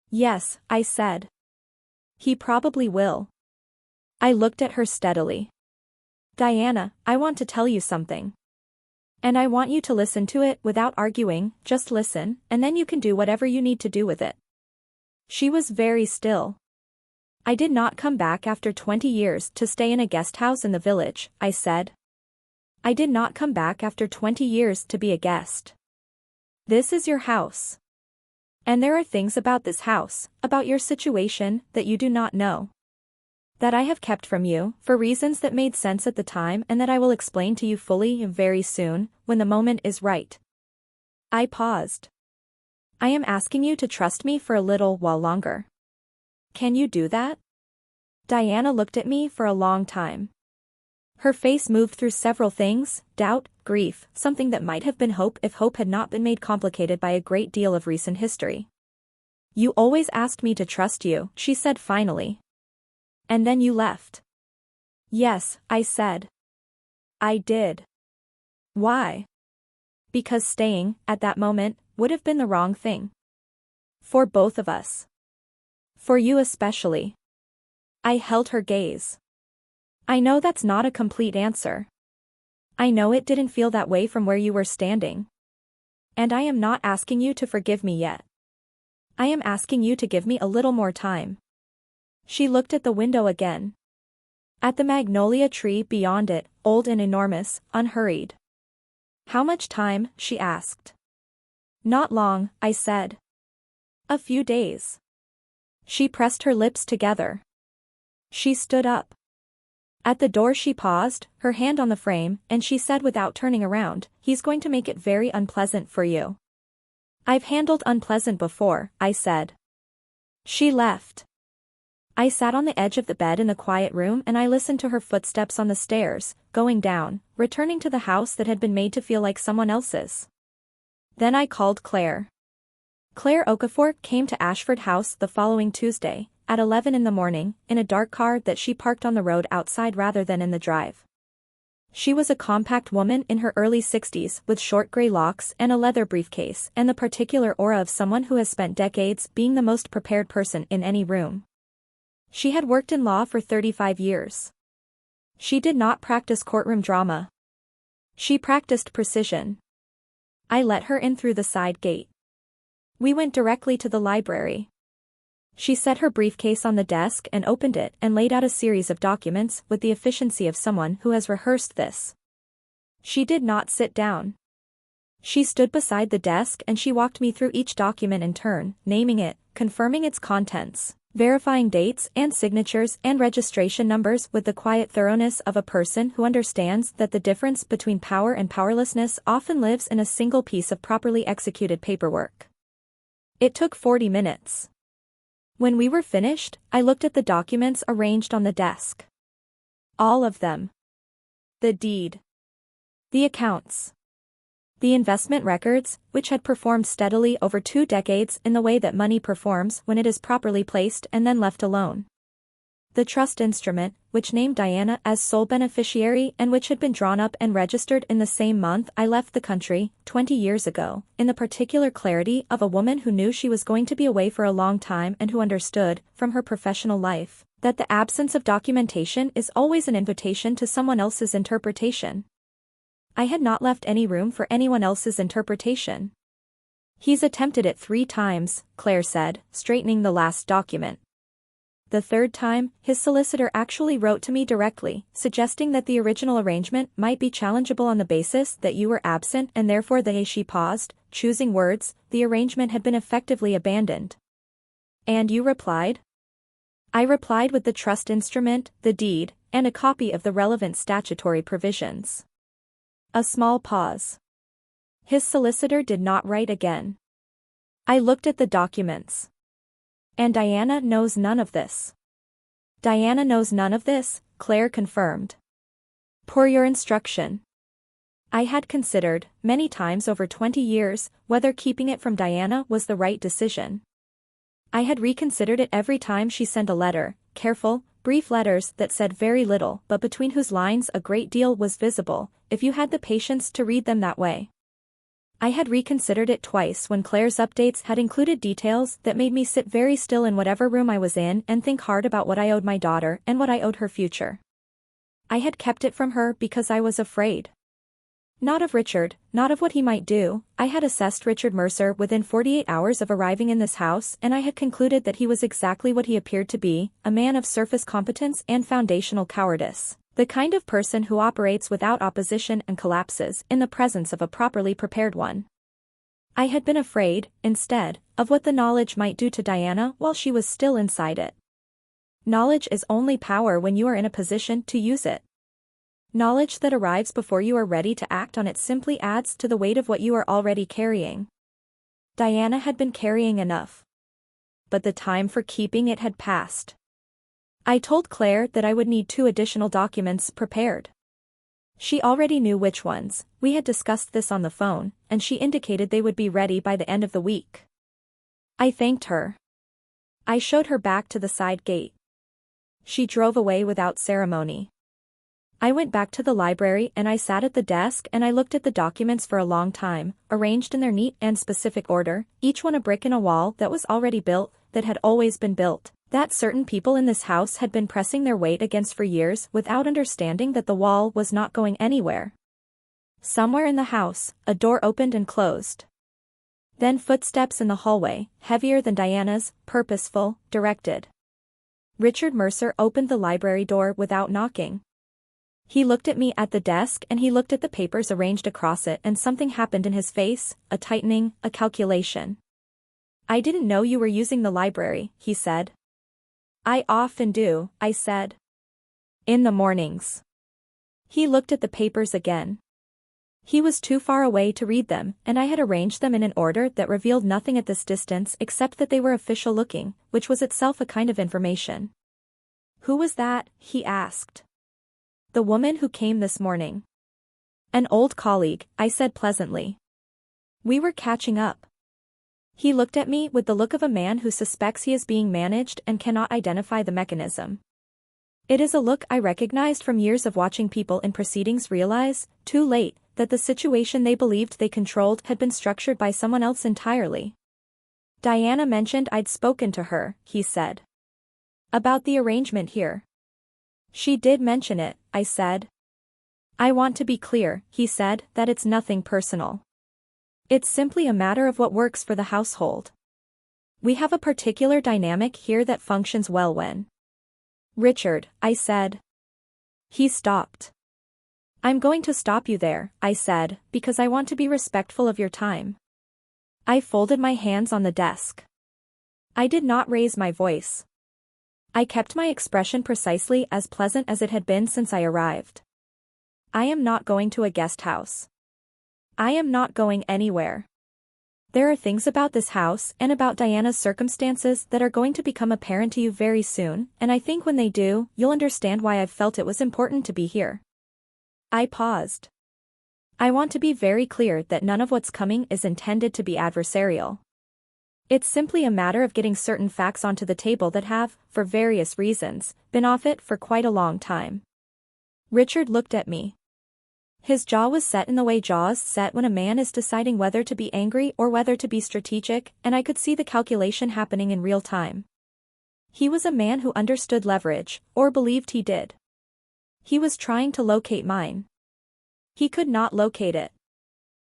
"Yes," I said. "He probably will." I looked at her steadily. "Diana, I want to tell you something. And I want you to listen to it without arguing, just listen, and then you can do whatever you need to do with it." She was very still. "I did not come back after 20 years to stay in a guest house in the village," I said. "I did not come back after 20 years to be a guest. This is your house. And there are things about this house, about your situation, that you do not know. that I have kept from you, for reasons that made sense at the time and that I will explain to you fully very soon, when the moment is right. I paused. I am asking you to trust me for a little while longer. Can you do that? Diana looked at me for a long time. Her face moved through several things: doubt, grief, something that might have been hope if hope had not been made complicated by a great deal of recent history. You always asked me to trust you, she said finally. And then you left. Yes, I said. I did. Why? Because staying, at that moment, would have been the wrong thing. For both of us. For you especially. I held her gaze. I know that's not a complete answer. I know it didn't feel that way from where you were standing. And I am not asking you to forgive me yet. I am asking you to give me a little more time. She looked at the window again. At the magnolia tree beyond it, old and enormous, unhurried. How much time? She asked. Not long, I said. A few days. She pressed her lips together. She stood up. At the door she paused, her hand on the frame, and she said without turning around, "He's going to make it very unpleasant for you." "I've handled unpleasant before," I said. She left. I sat on the edge of the bed in the quiet room and I listened to her footsteps on the stairs, going down, returning to the house that had been made to feel like someone else's. Then I called Claire. Claire Okafor came to Ashford House the following Tuesday, at 11 in the morning, in a dark car that she parked on the road outside rather than in the drive. She was a compact woman in her early 60s with short gray locks and a leather briefcase and the particular aura of someone who has spent decades being the most prepared person in any room. She had worked in law for 35 years. She did not practice courtroom drama. She practiced precision. I let her in through the side gate. We went directly to the library. She set her briefcase on the desk and opened it and laid out a series of documents with the efficiency of someone who has rehearsed this. She did not sit down. She stood beside the desk and she walked me through each document in turn, naming it, confirming its contents, verifying dates and signatures and registration numbers with the quiet thoroughness of a person who understands that the difference between power and powerlessness often lives in a single piece of properly executed paperwork. It took 40 minutes. When we were finished, I looked at the documents arranged on the desk. All of them. The deed. The accounts. The investment records, which had performed steadily over 2 decades in the way that money performs when it is properly placed and then left alone. The trust instrument, which named Diana as sole beneficiary and which had been drawn up and registered in the same month I left the country, 20 years ago, in the particular clarity of a woman who knew she was going to be away for a long time and who understood, from her professional life, that the absence of documentation is always an invitation to someone else's interpretation. I had not left any room for anyone else's interpretation. "He's attempted it 3 times, Claire said, straightening the last document. The 3rd time, his solicitor actually wrote to me directly, suggesting that the original arrangement might be challengeable on the basis that you were absent and therefore she paused, choosing words, the arrangement had been effectively abandoned." "And you replied?" "I replied with the trust instrument, the deed, and a copy of the relevant statutory provisions." A small pause. His solicitor did not write again. I looked at the documents. "And Diana knows none of this." "Diana knows none of this," Claire confirmed. "Per your instruction." I had considered, many times over 20 years, whether keeping it from Diana was the right decision. I had reconsidered it every time she sent a letter, careful, brief letters that said very little but between whose lines a great deal was visible, if you had the patience to read them that way. I had reconsidered it twice when Claire's updates had included details that made me sit very still in whatever room I was in and think hard about what I owed my daughter and what I owed her future. I had kept it from her because I was afraid. Not of Richard, not of what he might do. I had assessed Richard Mercer within 48 hours of arriving in this house and I had concluded that he was exactly what he appeared to be, a man of surface competence and foundational cowardice. The kind of person who operates without opposition and collapses in the presence of a properly prepared one. I had been afraid, instead, of what the knowledge might do to Diana while she was still inside it. Knowledge is only power when you are in a position to use it. Knowledge that arrives before you are ready to act on it simply adds to the weight of what you are already carrying. Diana had been carrying enough. But the time for keeping it had passed. I told Claire that I would need 2 additional documents prepared. She already knew which ones, we had discussed this on the phone, and she indicated they would be ready by the end of the week. I thanked her. I showed her back to the side gate. She drove away without ceremony. I went back to the library and I sat at the desk and I looked at the documents for a long time, arranged in their neat and specific order, each one a brick in a wall that was already built, that had always been built, that certain people in this house had been pressing their weight against for years without understanding that the wall was not going anywhere. Somewhere in the house, a door opened and closed. Then footsteps in the hallway, heavier than Diana's, purposeful, directed. Richard Mercer opened the library door without knocking. He looked at me at the desk and he looked at the papers arranged across it and something happened in his face, a tightening, a calculation. "I didn't know you were using the library," he said. "I often do," I said. "In the mornings." He looked at the papers again. He was too far away to read them, and I had arranged them in an order that revealed nothing at this distance except that they were official looking, which was itself a kind of information. "Who was that?" he asked. "The woman who came this morning." "An old colleague," I said pleasantly. "We were catching up." He looked at me with the look of a man who suspects he is being managed and cannot identify the mechanism. It is a look I recognized from years of watching people in proceedings realize, too late, that the situation they believed they controlled had been structured by someone else entirely. "Diana mentioned I'd spoken to her," he said. "About the arrangement here." "She did mention it," I said. "I want to be clear," he said, "that it's nothing personal. It's simply a matter of what works for the household. We have a particular dynamic here that functions well when—" "Richard," I said. He stopped. "I'm going to stop you there," I said, "because I want to be respectful of your time." I folded my hands on the desk. I did not raise my voice. I kept my expression precisely as pleasant as it had been since I arrived. "I am not going to a guest house. I am not going anywhere. There are things about this house and about Diana's circumstances that are going to become apparent to you very soon, and I think when they do, you'll understand why I've felt it was important to be here." I paused. I want to be very clear that none of what's coming is intended to be adversarial. It's simply a matter of getting certain facts onto the table that have, for various reasons, been off it for quite a long time. Richard looked at me. His jaw was set in the way jaws set when a man is deciding whether to be angry or whether to be strategic, and I could see the calculation happening in real time. He was a man who understood leverage, or believed he did. He was trying to locate mine. He could not locate it.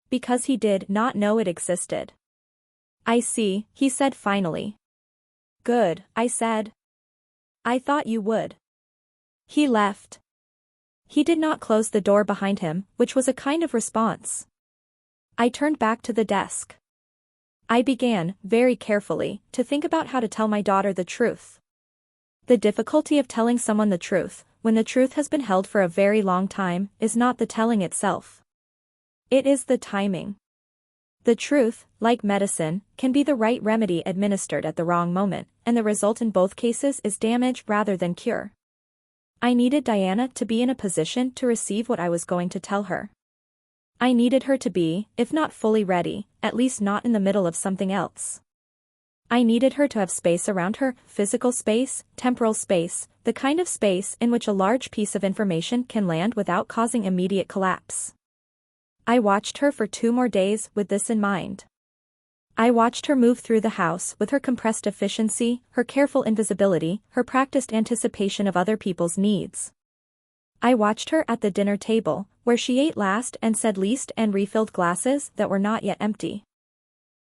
Because he did not know it existed. "I see," he said finally. "Good," I said. "I thought you would." He left. He did not close the door behind him, which was a kind of response. I turned back to the desk. I began, very carefully, to think about how to tell my daughter the truth. The difficulty of telling someone the truth, when the truth has been held for a very long time, is not the telling itself. It is the timing. The truth, like medicine, can be the right remedy administered at the wrong moment, and the result in both cases is damage rather than cure. I needed Diana to be in a position to receive what I was going to tell her. I needed her to be, if not fully ready, at least not in the middle of something else. I needed her to have space around her, physical space, temporal space, the kind of space in which a large piece of information can land without causing immediate collapse. I watched her for 2 more days with this in mind. I watched her move through the house with her compressed efficiency, her careful invisibility, her practiced anticipation of other people's needs. I watched her at the dinner table, where she ate last and said least and refilled glasses that were not yet empty.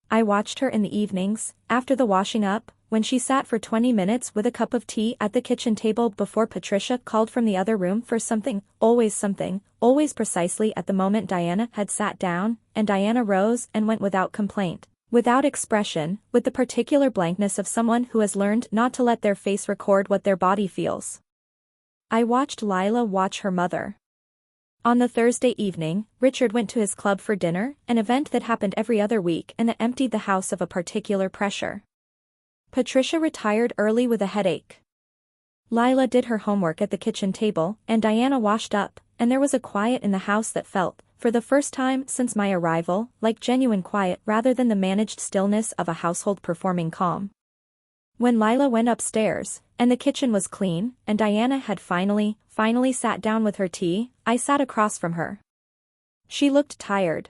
I watched her in the evenings, after the washing up, when she sat for 20 minutes with a cup of tea at the kitchen table before Patricia called from the other room for something, always precisely at the moment Diana had sat down, and Diana rose and went without complaint, Without expression, with the particular blankness of someone who has learned not to let their face record what their body feels. I watched Lila watch her mother. On the Thursday evening, Richard went to his club for dinner, an event that happened every other week and that emptied the house of a particular pressure. Patricia retired early with a headache. Lila did her homework at the kitchen table, and Diana washed up, and there was a quiet in the house that felt, for the first time since my arrival, like genuine quiet rather than the managed stillness of a household performing calm. When Lila went upstairs, and the kitchen was clean, and Diana had finally sat down with her tea, I sat across from her. She looked tired.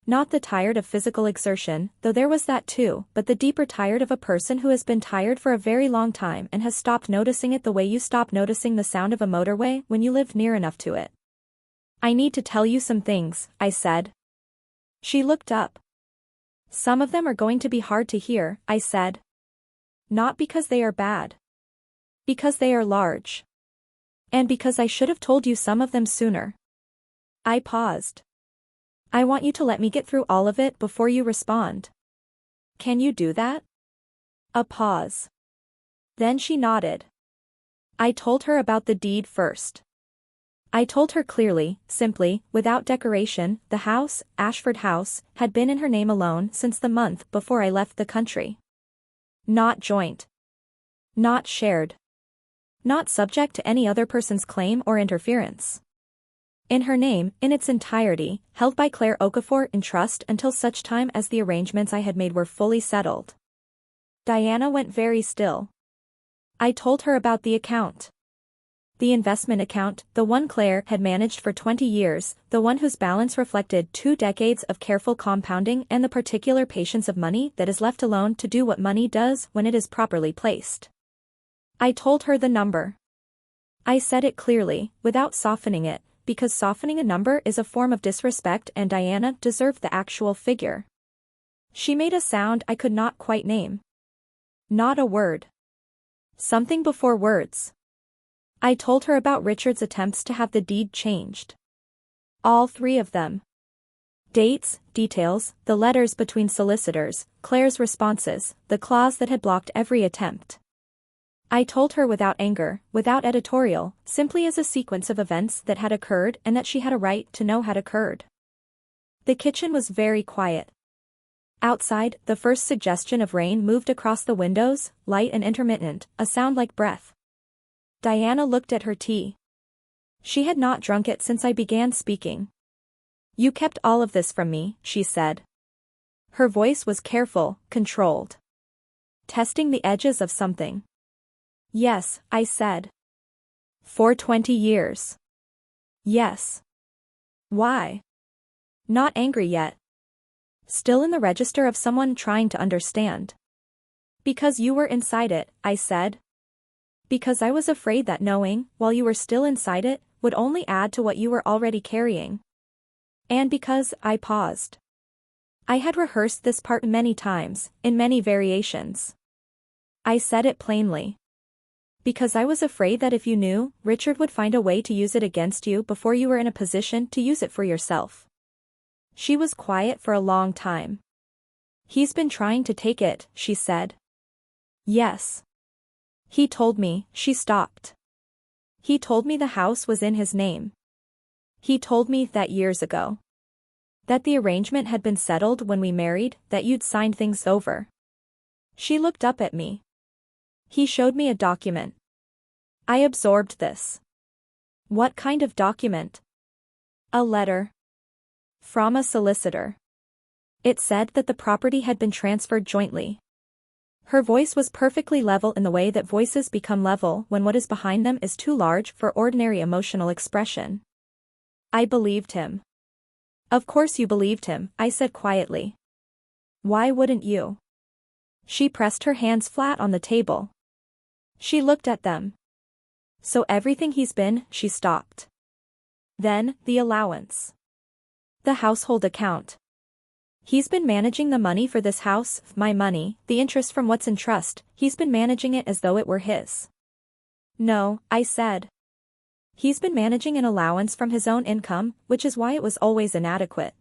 Not the tired of physical exertion, though there was that too, but the deeper tired of a person who has been tired for a very long time and has stopped noticing it the way you stop noticing the sound of a motorway when you live near enough to it. "I need to tell you some things," I said. She looked up. "Some of them are going to be hard to hear," I said. "Not because they are bad. Because they are large. And because I should have told you some of them sooner." I paused. "I want you to let me get through all of it before you respond. Can you do that?" A pause. Then she nodded. I told her about the deed first. I told her clearly, simply, without decoration, the house, Ashford House, had been in her name alone since the month before I left the country. Not joint. Not shared. Not subject to any other person's claim or interference. In her name, in its entirety, held by Claire Okafor in trust until such time as the arrangements I had made were fully settled. Diana went very still. I told her about the account. The investment account, the one Claire had managed for 20 years, the one whose balance reflected 2 decades of careful compounding and the particular patience of money that is left alone to do what money does when it is properly placed. I told her the number. I said it clearly, without softening it, because softening a number is a form of disrespect and Diana deserved the actual figure. She made a sound I could not quite name. Not a word. Something before words. I told her about Richard's attempts to have the deed changed. All 3 of them. Dates, details, the letters between solicitors, Claire's responses, the clause that had blocked every attempt. I told her without anger, without editorial, simply as a sequence of events that had occurred and that she had a right to know had occurred. The kitchen was very quiet. Outside, the first suggestion of rain moved across the windows, light and intermittent, a sound like breath. Diana looked at her tea. She had not drunk it since I began speaking. "You kept all of this from me," she said. Her voice was careful, controlled. "Testing the edges of something." "Yes," I said. "For 20 years. Yes." "Why?" Not angry yet. Still in the register of someone trying to understand. "Because you were inside it," I said. "Because I was afraid that knowing, while you were still inside it, would only add to what you were already carrying. And because," I paused. I had rehearsed this part many times, in many variations. I said it plainly. "Because I was afraid that if you knew, Richard would find a way to use it against you before you were in a position to use it for yourself." She was quiet for a long time. "He's been trying to take it," she said. "Yes. He told me," she stopped. "He told me the house was in his name. He told me that years ago. That the arrangement had been settled when we married, that you'd signed things over." She looked up at me. "He showed me a document." I absorbed this. "What kind of document?" "A letter. From a solicitor. It said that the property had been transferred jointly." Her voice was perfectly level in the way that voices become level when what is behind them is too large for ordinary emotional expression. I believed him. "Of course you believed him," I said quietly. "Why wouldn't you?" She pressed her hands flat on the table. She looked at them. "So everything he's been," she stopped. "Then, the allowance. The household account. He's been managing the money for this house, my money, the interest from what's in trust, he's been managing it as though it were his." "No," I said. "He's been managing an allowance from his own income, which is why it was always inadequate."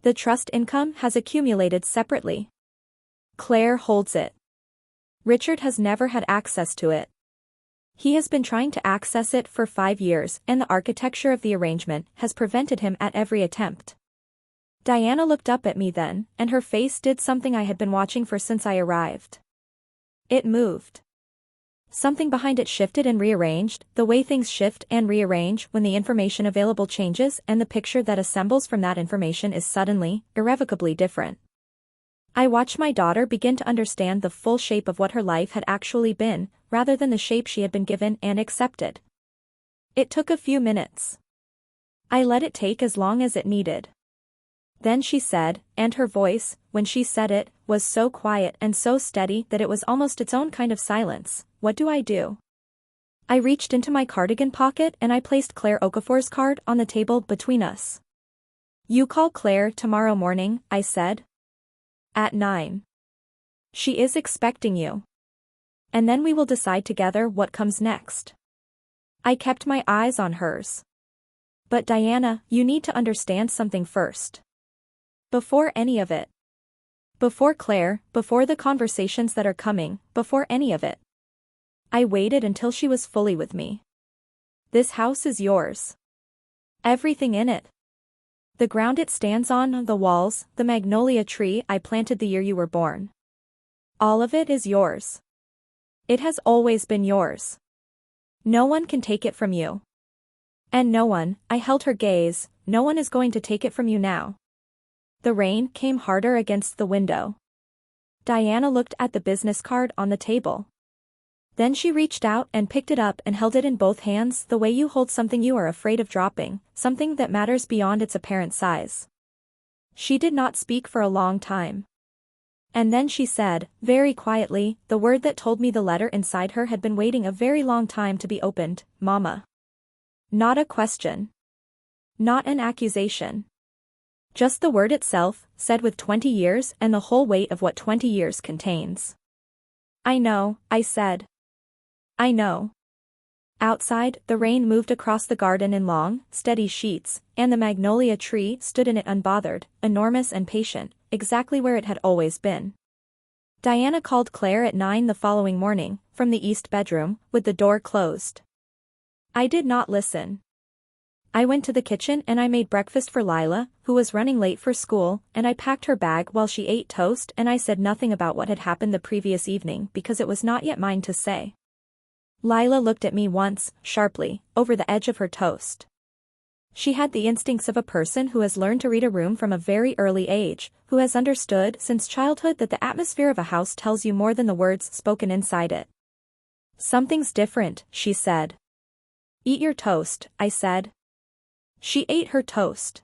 The trust income has accumulated separately. Claire holds it. Richard has never had access to it. He has been trying to access it for 5 years, and the architecture of the arrangement has prevented him at every attempt. Diana looked up at me then, and her face did something I had been watching for since I arrived. It moved. Something behind it shifted and rearranged, the way things shift and rearrange when the information available changes and the picture that assembles from that information is suddenly, irrevocably different. I watched my daughter begin to understand the full shape of what her life had actually been, rather than the shape she had been given and accepted. It took a few minutes. I let it take as long as it needed. Then she said, and her voice, when she said it, was so quiet and so steady that it was almost its own kind of silence, "What do I do?" I reached into my cardigan pocket and I placed Claire Okafor's card on the table between us. "You call Claire tomorrow morning," I said. "At 9. She is expecting you. And then we will decide together what comes next." I kept my eyes on hers. "But Diana, you need to understand something first. Before any of it. Before Claire, before the conversations that are coming, before any of it." I waited until she was fully with me. "This house is yours. Everything in it. The ground it stands on, the walls, the magnolia tree I planted the year you were born. All of it is yours. It has always been yours. No one can take it from you. And no one," I held her gaze, "no one is going to take it from you now." The rain came harder against the window. Diana looked at the business card on the table. Then she reached out and picked it up and held it in both hands the way you hold something you are afraid of dropping, something that matters beyond its apparent size. She did not speak for a long time. And then she said, very quietly, the word that told me the letter inside her had been waiting a very long time to be opened, "Mama." Not a question. Not an accusation. Just the word itself, said with 20 years and the whole weight of what 20 years contains. "I know," I said. "I know." Outside, the rain moved across the garden in long, steady sheets, and the magnolia tree stood in it unbothered, enormous and patient, exactly where it had always been. Diana called Claire at 9 the following morning, from the east bedroom, with the door closed. I did not listen. I went to the kitchen and I made breakfast for Lila, who was running late for school, and I packed her bag while she ate toast, and I said nothing about what had happened the previous evening because it was not yet mine to say. Lila looked at me once, sharply, over the edge of her toast. She had the instincts of a person who has learned to read a room from a very early age, who has understood since childhood that the atmosphere of a house tells you more than the words spoken inside it. "Something's different," she said. "Eat your toast," I said. She ate her toast.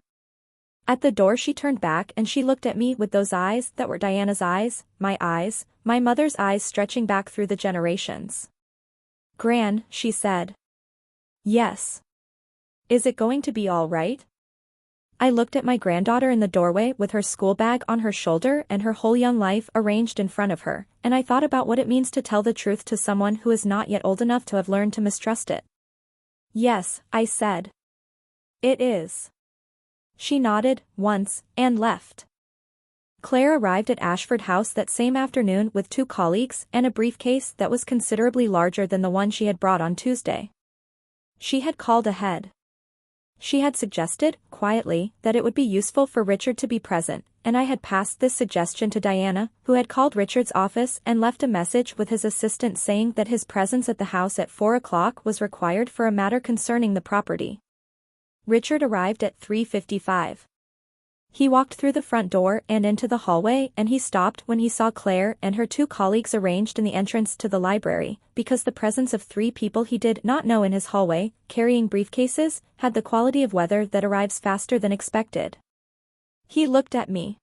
At the door she turned back and she looked at me with those eyes that were Diana's eyes, my mother's eyes stretching back through the generations. "Gran," she said. "Yes. Is it going to be all right?" I looked at my granddaughter in the doorway with her school bag on her shoulder and her whole young life arranged in front of her, and I thought about what it means to tell the truth to someone who is not yet old enough to have learned to mistrust it. "Yes," I said. "It is." She nodded, once, and left. Claire arrived at Ashford House that same afternoon with 2 colleagues and a briefcase that was considerably larger than the one she had brought on Tuesday. She had called ahead. She had suggested, quietly, that it would be useful for Richard to be present, and I had passed this suggestion to Diana, who had called Richard's office and left a message with his assistant saying that his presence at the house at 4 o'clock was required for a matter concerning the property. Richard arrived at 3:55. He walked through the front door and into the hallway, and he stopped when he saw Claire and her 2 colleagues arranged in the entrance to the library, because the presence of 3 people he did not know in his hallway, carrying briefcases, had the quality of weather that arrives faster than expected. He looked at me.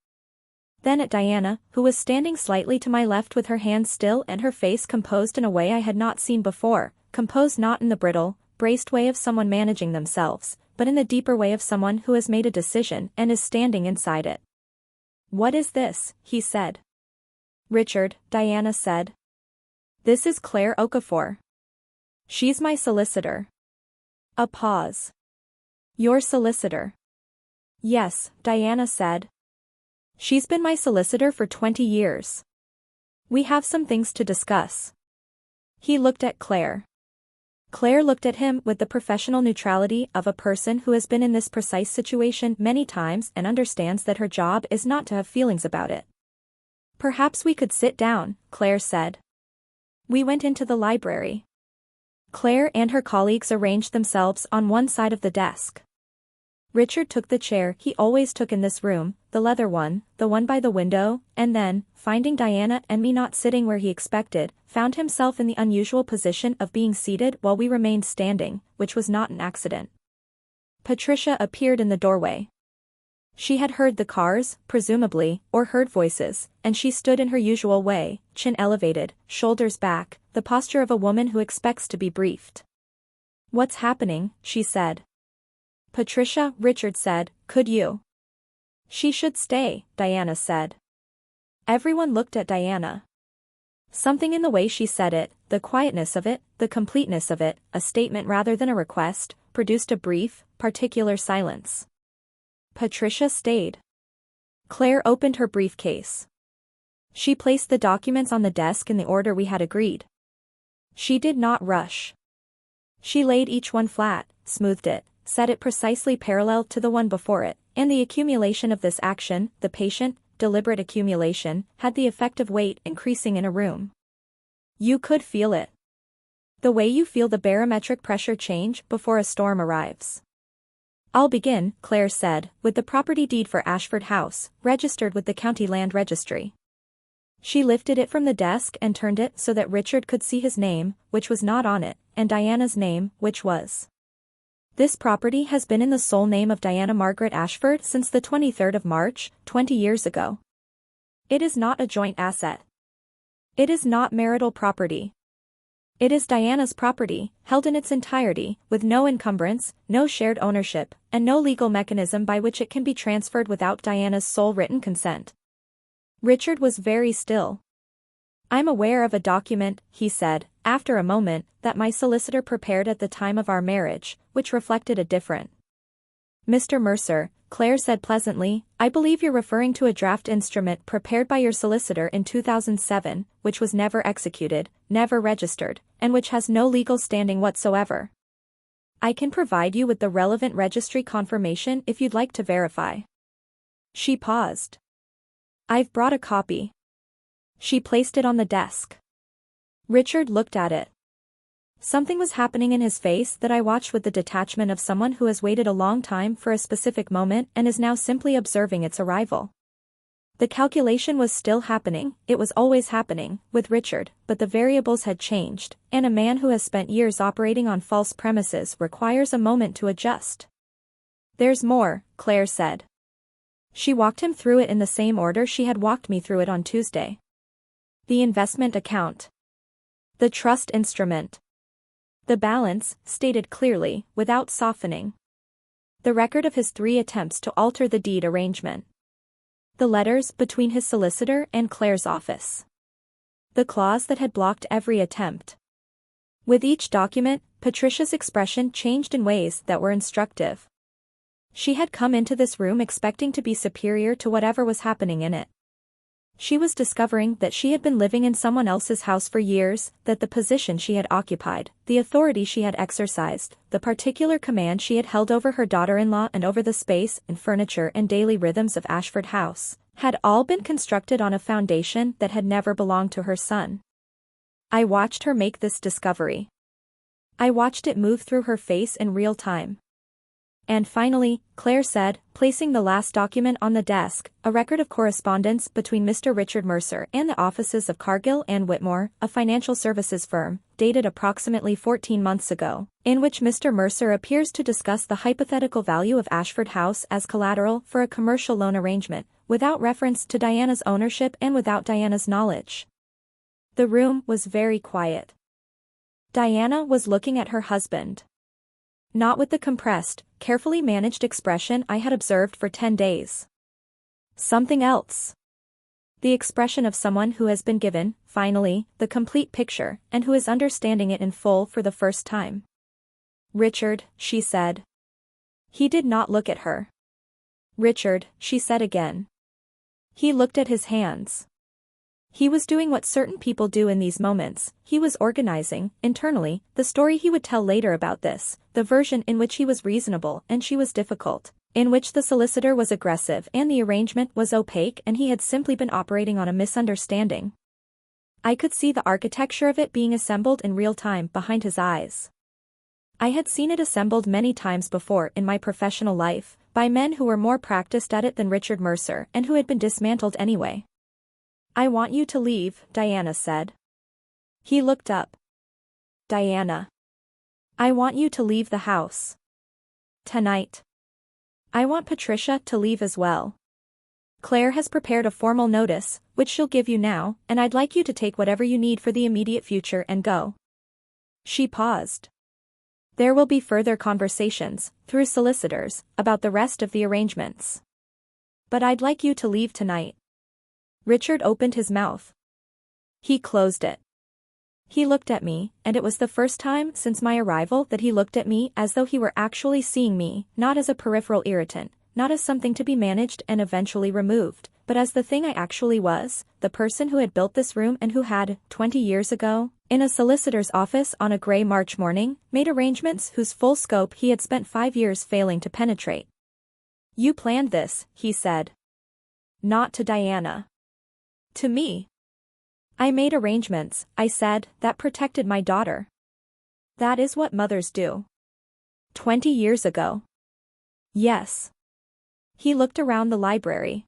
Then at Diana, who was standing slightly to my left with her hands still and her face composed in a way I had not seen before, composed not in the brittle, braced way of someone managing themselves, but in the deeper way of someone who has made a decision and is standing inside it. "What is this?" he said. "Richard," Diana said. "This is Claire Okafor. She's my solicitor." A pause. "Your solicitor?" "Yes," Diana said. She's been my solicitor for 20 years. We have some things to discuss. He looked at Claire. Claire looked at him with the professional neutrality of a person who has been in this precise situation many times and understands that her job is not to have feelings about it. Perhaps we could sit down, Claire said. We went into the library. Claire and her colleagues arranged themselves on one side of the desk. Richard took the chair he always took in this room, the leather one, the one by the window, and then, finding Diana and me not sitting where he expected, found himself in the unusual position of being seated while we remained standing, which was not an accident. Patricia appeared in the doorway. She had heard the cars, presumably, or heard voices, and she stood in her usual way, chin elevated, shoulders back, the posture of a woman who expects to be briefed. "What's happening?" she said. "Patricia," Richard said, "could you?" "She should stay," Diana said. Everyone looked at Diana. Something in the way she said it, the quietness of it, the completeness of it, a statement rather than a request, produced a brief, particular silence. Patricia stayed. Claire opened her briefcase. She placed the documents on the desk in the order we had agreed. She did not rush. She laid each one flat, smoothed it, set it precisely parallel to the one before it, and the accumulation of this action, the patient, deliberate accumulation, had the effect of weight increasing in a room. You could feel it. The way you feel the barometric pressure change before a storm arrives. "I'll begin," Claire said, "with the property deed for Ashford House, registered with the County Land Registry." She lifted it from the desk and turned it so that Richard could see his name, which was not on it, and Diana's name, which was. "This property has been in the sole name of Diana Margaret Ashford since the 23rd of March, 20 years ago. It is not a joint asset. It is not marital property. It is Diana's property, held in its entirety, with no encumbrance, no shared ownership, and no legal mechanism by which it can be transferred without Diana's sole written consent." Richard was very still. "I'm aware of a document," he said, after a moment, "that my solicitor prepared at the time of our marriage, which reflected a different." "Mr. Mercer," Claire said pleasantly, "I believe you're referring to a draft instrument prepared by your solicitor in 2007, which was never executed, never registered, and which has no legal standing whatsoever. I can provide you with the relevant registry confirmation if you'd like to verify." She paused. "I've brought a copy." She placed it on the desk. Richard looked at it. Something was happening in his face that I watched with the detachment of someone who has waited a long time for a specific moment and is now simply observing its arrival. The calculation was still happening, it was always happening, with Richard, but the variables had changed, and a man who has spent years operating on false premises requires a moment to adjust. "There's more," Claire said. She walked him through it in the same order she had walked me through it on Tuesday. The investment account. The trust instrument. The balance, stated clearly, without softening. The record of his 3 attempts to alter the deed arrangement. The letters between his solicitor and Claire's office. The clause that had blocked every attempt. With each document, Patricia's expression changed in ways that were instructive. She had come into this room expecting to be superior to whatever was happening in it. She was discovering that she had been living in someone else's house for years, that the position she had occupied, the authority she had exercised, the particular command she had held over her daughter-in-law and over the space and furniture and daily rhythms of Ashford House, had all been constructed on a foundation that had never belonged to her son. I watched her make this discovery. I watched it move through her face in real time. "And finally," Claire said, placing the last document on the desk, "a record of correspondence between Mr. Richard Mercer and the offices of Cargill and Whitmore, a financial services firm, dated approximately 14 months ago, in which Mr. Mercer appears to discuss the hypothetical value of Ashford House as collateral for a commercial loan arrangement, without reference to Diana's ownership and without Diana's knowledge." The room was very quiet. Diana was looking at her husband. Not with the compressed, carefully managed expression I had observed for 10 days. Something else. The expression of someone who has been given, finally, the complete picture, and who is understanding it in full for the first time. "Richard," she said. He did not look at her. "Richard," she said again. He looked at his hands. He was doing what certain people do in these moments. He was organizing, internally, the story he would tell later about this, the version in which he was reasonable and she was difficult, in which the solicitor was aggressive and the arrangement was opaque and he had simply been operating on a misunderstanding. I could see the architecture of it being assembled in real time behind his eyes. I had seen it assembled many times before in my professional life, by men who were more practiced at it than Richard Mercer and who had been dismantled anyway. "I want you to leave," Diana said. He looked up. "Diana. I want you to leave the house. Tonight. I want Patricia to leave as well. Claire has prepared a formal notice, which she'll give you now, and I'd like you to take whatever you need for the immediate future and go." She paused. "There will be further conversations, through solicitors, about the rest of the arrangements. But I'd like you to leave tonight." Richard opened his mouth. He closed it. He looked at me, and it was the first time since my arrival that he looked at me as though he were actually seeing me, not as a peripheral irritant, not as something to be managed and eventually removed, but as the thing I actually was, the person who had built this room and who had, 20 years ago, in a solicitor's office on a gray March morning, made arrangements whose full scope he had spent 5 years failing to penetrate. "You planned this," he said. Not to Diana. To me. "I made arrangements," I said, "that protected my daughter. That is what mothers do. 20 years ago. Yes." He looked around the library.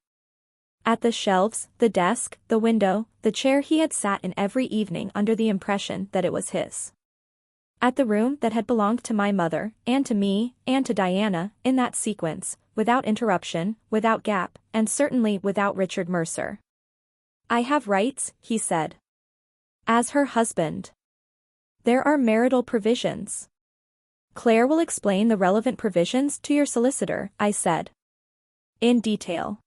At the shelves, the desk, the window, the chair he had sat in every evening under the impression that it was his. At the room that had belonged to my mother, and to me, and to Diana, in that sequence, without interruption, without gap, and certainly without Richard Mercer. "I have rights," he said. "As her husband. There are marital provisions. Claire will explain the relevant provisions to your solicitor," I said. "In detail.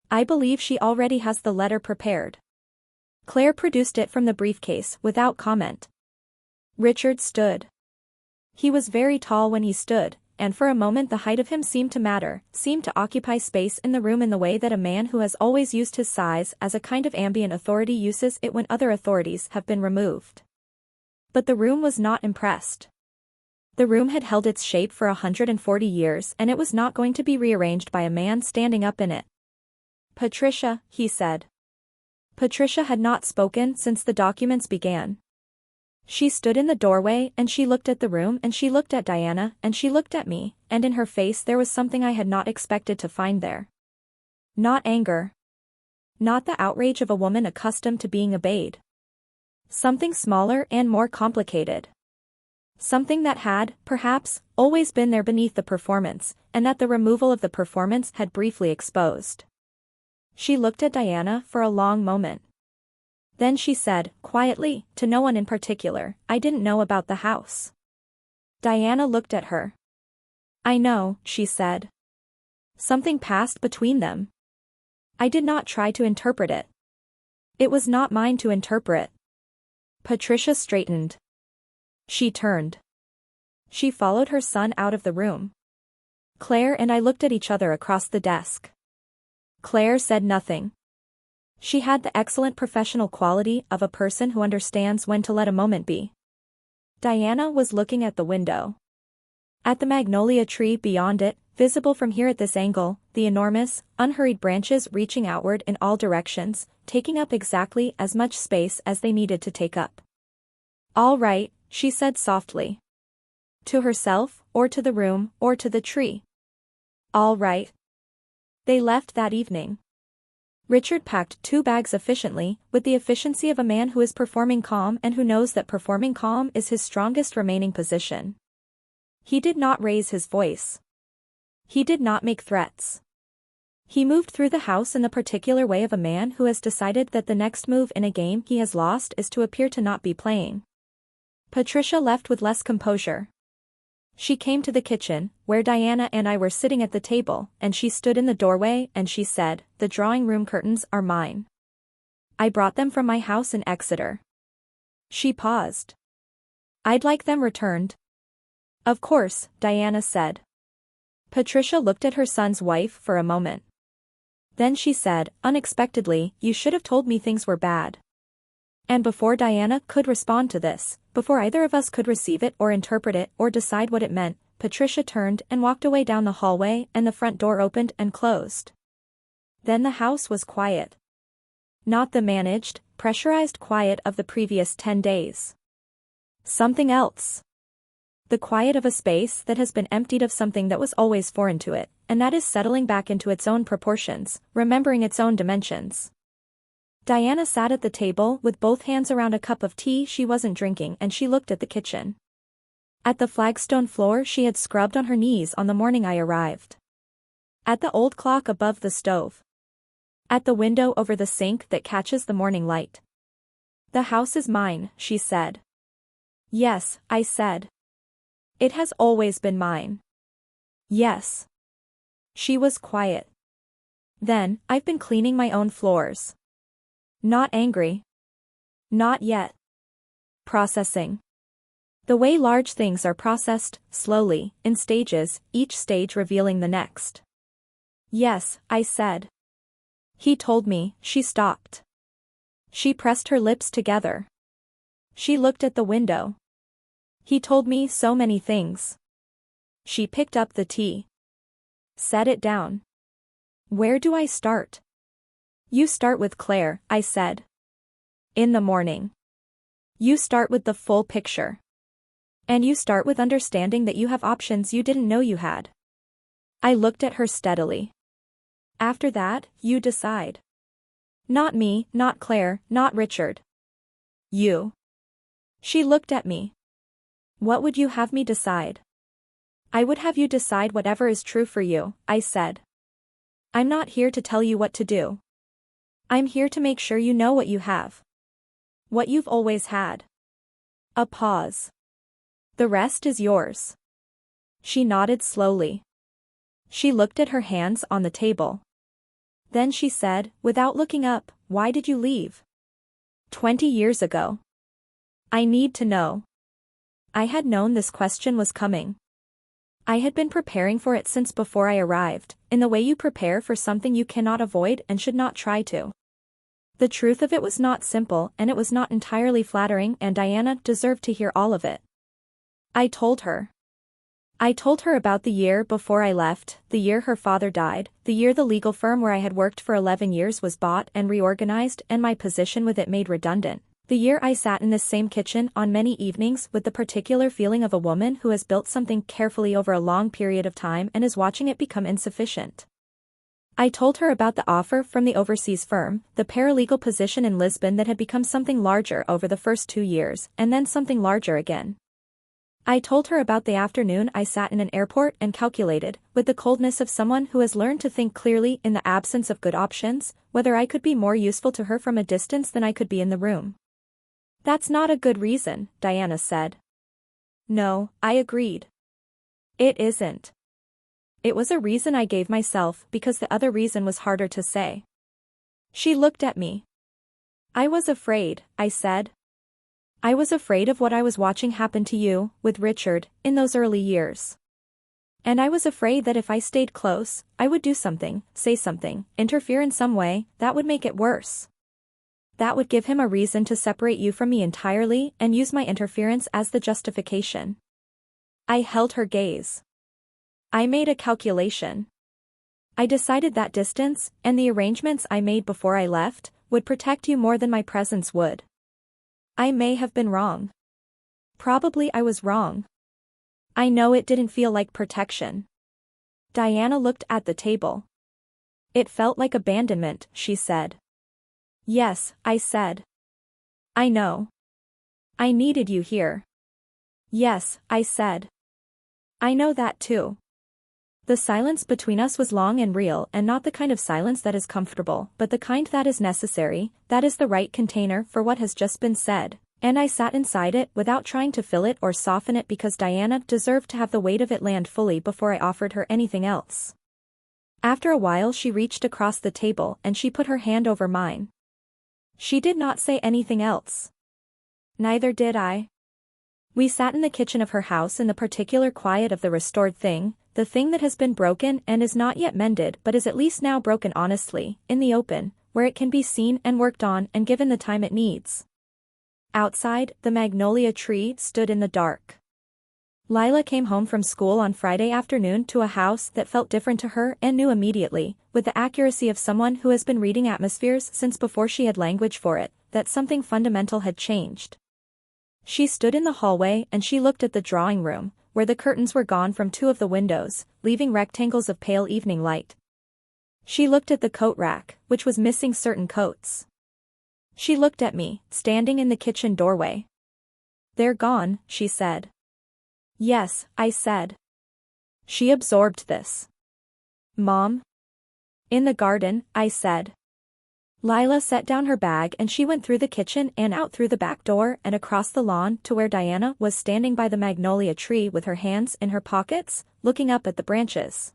I believe she already has the letter prepared." Claire produced it from the briefcase without comment. Richard stood. He was very tall when he stood, and for a moment the height of him seemed to matter, seemed to occupy space in the room in the way that a man who has always used his size as a kind of ambient authority uses it when other authorities have been removed. But the room was not impressed. The room had held its shape for 140 years and it was not going to be rearranged by a man standing up in it. "Patricia," he said. Patricia had not spoken since the documents began. She stood in the doorway and she looked at the room and she looked at Diana and she looked at me, and in her face there was something I had not expected to find there. Not anger. Not the outrage of a woman accustomed to being obeyed. Something smaller and more complicated. Something that had, perhaps, always been there beneath the performance, and that the removal of the performance had briefly exposed. She looked at Diana for a long moment. Then she said, quietly, to no one in particular, "I didn't know about the house." Diana looked at her. "I know," she said. "Something passed between them. I did not try to interpret it. It was not mine to interpret." Patricia straightened. She turned. She followed her son out of the room. Claire and I looked at each other across the desk. Claire said nothing. She had the excellent professional quality of a person who understands when to let a moment be. Diana was looking at the window. At the magnolia tree beyond it, visible from here at this angle, the enormous, unhurried branches reaching outward in all directions, taking up exactly as much space as they needed to take up. "All right," she said softly. To herself, or to the room, or to the tree. "All right." They left that evening. Richard packed 2 bags efficiently, with the efficiency of a man who is performing calm and who knows that performing calm is his strongest remaining position. He did not raise his voice. He did not make threats. He moved through the house in the particular way of a man who has decided that the next move in a game he has lost is to appear to not be playing. Patricia left with less composure. She came to the kitchen, where Diana and I were sitting at the table, and she stood in the doorway and she said, "The drawing room curtains are mine. I brought them from my house in Exeter." She paused. "I'd like them returned." "Of course," Diana said. Patricia looked at her son's wife for a moment. Then she said, unexpectedly, you should have told me things were bad. And before Diana could respond to this, before either of us could receive it or interpret it or decide what it meant, Patricia turned and walked away down the hallway and the front door opened and closed. Then the house was quiet. Not the managed, pressurized quiet of the previous 10 days. Something else. The quiet of a space that has been emptied of something that was always foreign to it, and that is settling back into its own proportions, remembering its own dimensions. Diana sat at the table with both hands around a cup of tea she wasn't drinking and she looked at the kitchen. At the flagstone floor she had scrubbed on her knees on the morning I arrived. At the old clock above the stove. At the window over the sink that catches the morning light. The house is mine, she said. Yes, I said. It has always been mine. Yes. She was quiet. Then, I've been cleaning my own floors. Not angry. Not yet. Processing. The way large things are processed, slowly, in stages, each stage revealing the next. Yes, I said. He told me, she stopped. She pressed her lips together. She looked at the window. He told me so many things. She picked up the tea. Set it down. Where do I start? You start with Claire, I said. In the morning. You start with the full picture. And you start with understanding that you have options you didn't know you had. I looked at her steadily. After that, you decide. Not me, not Claire, not Richard. You. She looked at me. What would you have me decide? I would have you decide whatever is true for you, I said. I'm not here to tell you what to do. I'm here to make sure you know what you have. What you've always had. A pause. The rest is yours. She nodded slowly. She looked at her hands on the table. Then she said, without looking up, why did you leave? 20 years ago. I need to know. I had known this question was coming. I had been preparing for it since before I arrived, in the way you prepare for something you cannot avoid and should not try to. The truth of it was not simple and it was not entirely flattering and Diana deserved to hear all of it. I told her. I told her about the year before I left, the year her father died, the year the legal firm where I had worked for 11 years was bought and reorganized and my position with it made redundant. The year I sat in this same kitchen on many evenings with the particular feeling of a woman who has built something carefully over a long period of time and is watching it become insufficient. I told her about the offer from the overseas firm, the paralegal position in Lisbon that had become something larger over the first 2 years, and then something larger again. I told her about the afternoon I sat in an airport and calculated, with the coldness of someone who has learned to think clearly in the absence of good options, whether I could be more useful to her from a distance than I could be in the room. That's not a good reason, Diana said. No, I agreed. It isn't. It was a reason I gave myself because the other reason was harder to say. She looked at me. I was afraid, I said. I was afraid of what I was watching happen to you, with Richard, in those early years. And I was afraid that if I stayed close, I would do something, say something, interfere in some way, that would make it worse. That would give him a reason to separate you from me entirely and use my interference as the justification. I held her gaze. I made a calculation. I decided that distance, and the arrangements I made before I left, would protect you more than my presence would. I may have been wrong. Probably I was wrong. I know it didn't feel like protection. Diana looked at the table. It felt like abandonment, she said. Yes, I said. I know. I needed you here. Yes, I said. I know that too. The silence between us was long and real and not the kind of silence that is comfortable, but the kind that is necessary, that is the right container for what has just been said, and I sat inside it without trying to fill it or soften it because Diana deserved to have the weight of it land fully before I offered her anything else. After a while she reached across the table and she put her hand over mine. She did not say anything else. Neither did I. We sat in the kitchen of her house in the particular quiet of the restored thing, the thing that has been broken and is not yet mended but is at least now broken honestly, in the open, where it can be seen and worked on and given the time it needs. Outside, the magnolia tree stood in the dark. Lila came home from school on Friday afternoon to a house that felt different to her and knew immediately, with the accuracy of someone who has been reading atmospheres since before she had language for it, that something fundamental had changed. She stood in the hallway and she looked at the drawing room, where the curtains were gone from two of the windows, leaving rectangles of pale evening light. She looked at the coat rack, which was missing certain coats. She looked at me, standing in the kitchen doorway. "They're gone," she said. "Yes," I said. She absorbed this. "Mom?" "In the garden," I said. Lila set down her bag and she went through the kitchen and out through the back door and across the lawn to where Diana was standing by the magnolia tree with her hands in her pockets, looking up at the branches.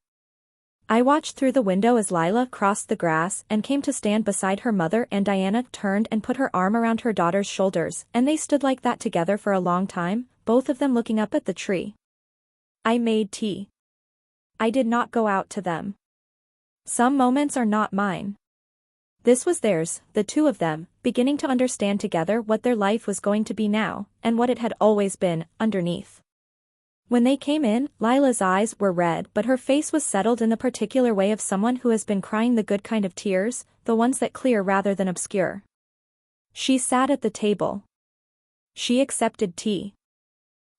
I watched through the window as Lila crossed the grass and came to stand beside her mother, and Diana turned and put her arm around her daughter's shoulders, and they stood like that together for a long time, both of them looking up at the tree. I made tea. I did not go out to them. Some moments are not mine. This was theirs, the two of them, beginning to understand together what their life was going to be now, and what it had always been, underneath. When they came in, Lila's eyes were red, but her face was settled in the particular way of someone who has been crying the good kind of tears, the ones that clear rather than obscure. She sat at the table. She accepted tea.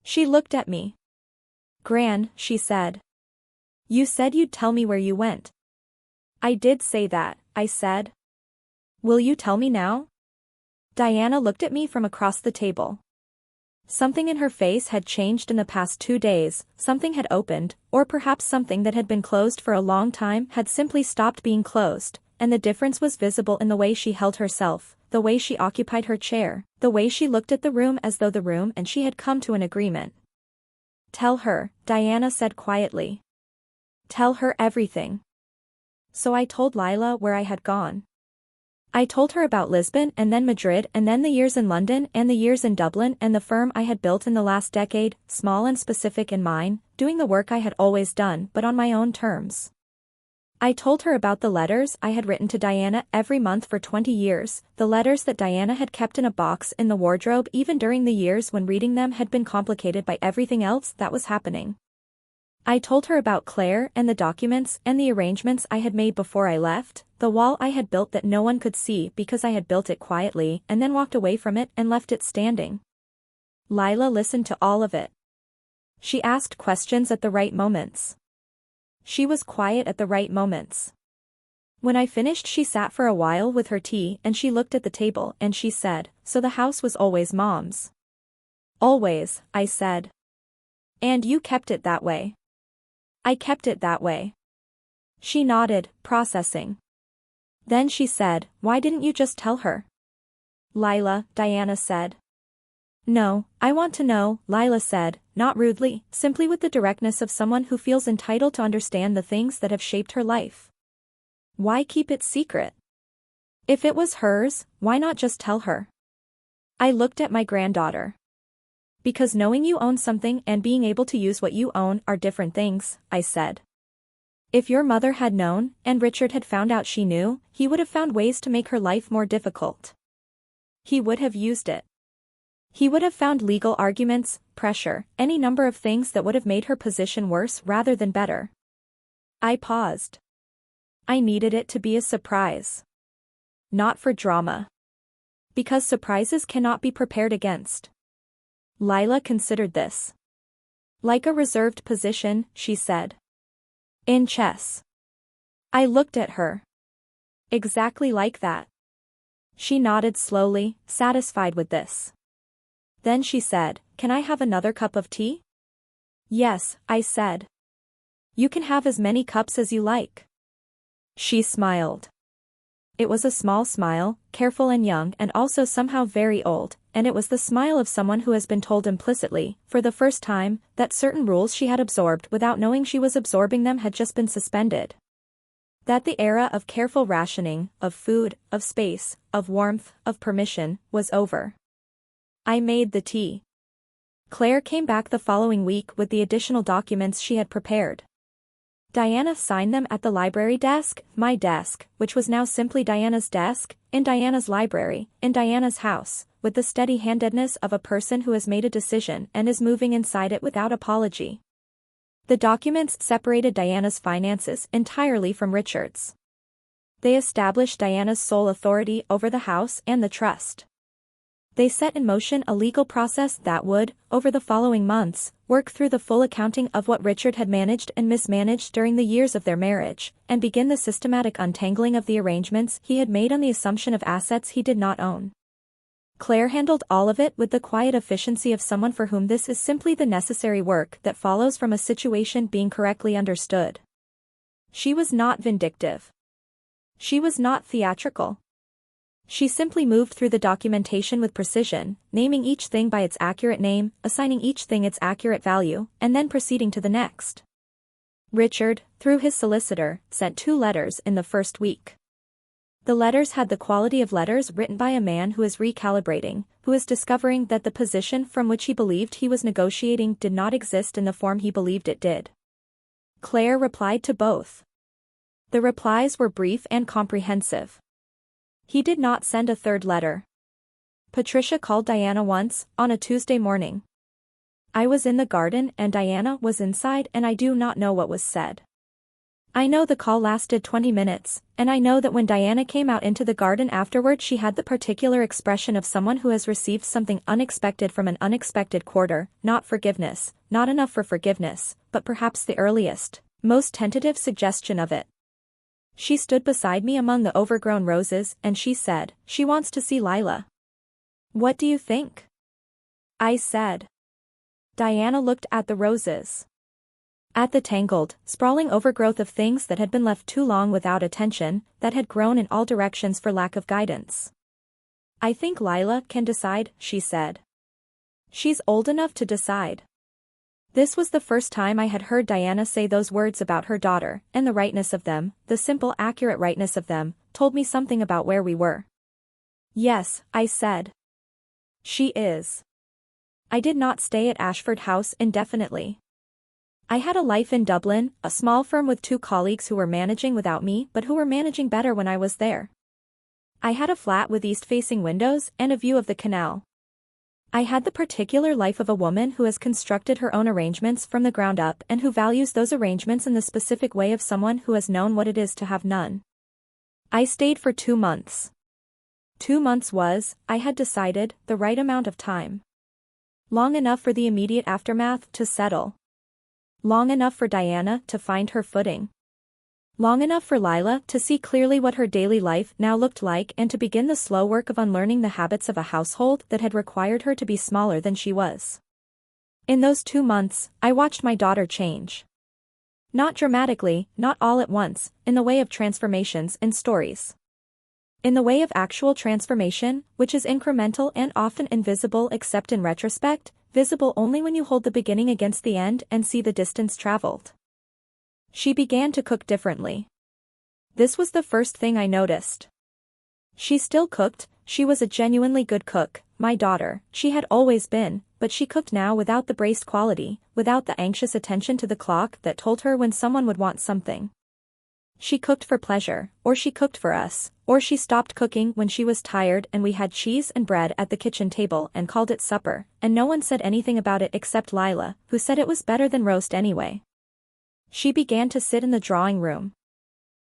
She looked at me. "Gran," she said. "You said you'd tell me where you went." "I did say that," I said. "Will you tell me now?" Diana looked at me from across the table. Something in her face had changed in the past 2 days, something had opened, or perhaps something that had been closed for a long time had simply stopped being closed, and the difference was visible in the way she held herself, the way she occupied her chair, the way she looked at the room as though the room and she had come to an agreement. "Tell her," Diana said quietly. "Tell her everything." So I told Lila where I had gone. I told her about Lisbon and then Madrid and then the years in London and the years in Dublin and the firm I had built in the last decade, small and specific in mine, doing the work I had always done but on my own terms. I told her about the letters I had written to Diana every month for 20 years, the letters that Diana had kept in a box in the wardrobe even during the years when reading them had been complicated by everything else that was happening. I told her about Claire and the documents and the arrangements I had made before I left, the wall I had built that no one could see because I had built it quietly and then walked away from it and left it standing. Lila listened to all of it. She asked questions at the right moments. She was quiet at the right moments. When I finished, she sat for a while with her tea and she looked at the table and she said, "So the house was always Mom's?" "Always," I said. "And you kept it that way?" "I kept it that way." She nodded, processing. Then she said, "Why didn't you just tell her?" "Lila," Diana said. "No, I want to know," Lila said, not rudely, simply with the directness of someone who feels entitled to understand the things that have shaped her life. "Why keep it secret? If it was hers, why not just tell her?" I looked at my granddaughter. "Because knowing you own something and being able to use what you own are different things," I said. "If your mother had known, and Richard had found out she knew, he would have found ways to make her life more difficult. He would have used it. He would have found legal arguments, pressure, any number of things that would have made her position worse rather than better." I paused. I needed it to be a surprise. Not for drama. Because surprises cannot be prepared against. Lila considered this. "Like a reserved position," she said. "In chess." I looked at her. "Exactly like that." She nodded slowly, satisfied with this. Then she said, "Can I have another cup of tea?" "Yes," I said. "You can have as many cups as you like." She smiled. It was a small smile, careful and young and also somehow very old, and it was the smile of someone who has been told implicitly, for the first time, that certain rules she had absorbed without knowing she was absorbing them had just been suspended. That the era of careful rationing, of food, of space, of warmth, of permission, was over. I made the tea. Claire came back the following week with the additional documents she had prepared. Diana signed them at the library desk, my desk, which was now simply Diana's desk, in Diana's library, in Diana's house, with the steady-handedness of a person who has made a decision and is moving inside it without apology. The documents separated Diana's finances entirely from Richard's. They established Diana's sole authority over the house and the trust. They set in motion a legal process that would, over the following months, work through the full accounting of what Richard had managed and mismanaged during the years of their marriage, and begin the systematic untangling of the arrangements he had made on the assumption of assets he did not own. Claire handled all of it with the quiet efficiency of someone for whom this is simply the necessary work that follows from a situation being correctly understood. She was not vindictive. She was not theatrical. She simply moved through the documentation with precision, naming each thing by its accurate name, assigning each thing its accurate value, and then proceeding to the next. Richard, through his solicitor, sent 2 letters in the first week. The letters had the quality of letters written by a man who is recalibrating, who is discovering that the position from which he believed he was negotiating did not exist in the form he believed it did. Claire replied to both. The replies were brief and comprehensive. He did not send a third letter. Patricia called Diana once, on a Tuesday morning. I was in the garden and Diana was inside and I do not know what was said. I know the call lasted 20 minutes, and I know that when Diana came out into the garden afterward she had the particular expression of someone who has received something unexpected from an unexpected quarter, not forgiveness, not enough for forgiveness, but perhaps the earliest, most tentative suggestion of it. She stood beside me among the overgrown roses and she said, "She wants to see Lila." "What do you think?" I said. Diana looked at the roses. At the tangled, sprawling overgrowth of things that had been left too long without attention, that had grown in all directions for lack of guidance. "I think Lila can decide," she said. "She's old enough to decide." This was the first time I had heard Diana say those words about her daughter, and the rightness of them, the simple accurate rightness of them, told me something about where we were. "Yes," I said. "She is." I did not stay at Ashford House indefinitely. I had a life in Dublin, a small firm with 2 colleagues who were managing without me but who were managing better when I was there. I had a flat with east-facing windows and a view of the canal. I had the particular life of a woman who has constructed her own arrangements from the ground up and who values those arrangements in the specific way of someone who has known what it is to have none. I stayed for 2 months. 2 months was, I had decided, the right amount of time. Long enough for the immediate aftermath to settle. Long enough for Diana to find her footing. Long enough for Lila to see clearly what her daily life now looked like and to begin the slow work of unlearning the habits of a household that had required her to be smaller than she was. In those 2 months, I watched my daughter change. Not dramatically, not all at once, in the way of transformations in stories. In the way of actual transformation, which is incremental and often invisible except in retrospect, visible only when you hold the beginning against the end and see the distance traveled. She began to cook differently. This was the first thing I noticed. She still cooked, she was a genuinely good cook, my daughter, she had always been, but she cooked now without the braced quality, without the anxious attention to the clock that told her when someone would want something. She cooked for pleasure, or she cooked for us, or she stopped cooking when she was tired and we had cheese and bread at the kitchen table and called it supper, and no one said anything about it except Lila, who said it was better than roast anyway. She began to sit in the drawing room.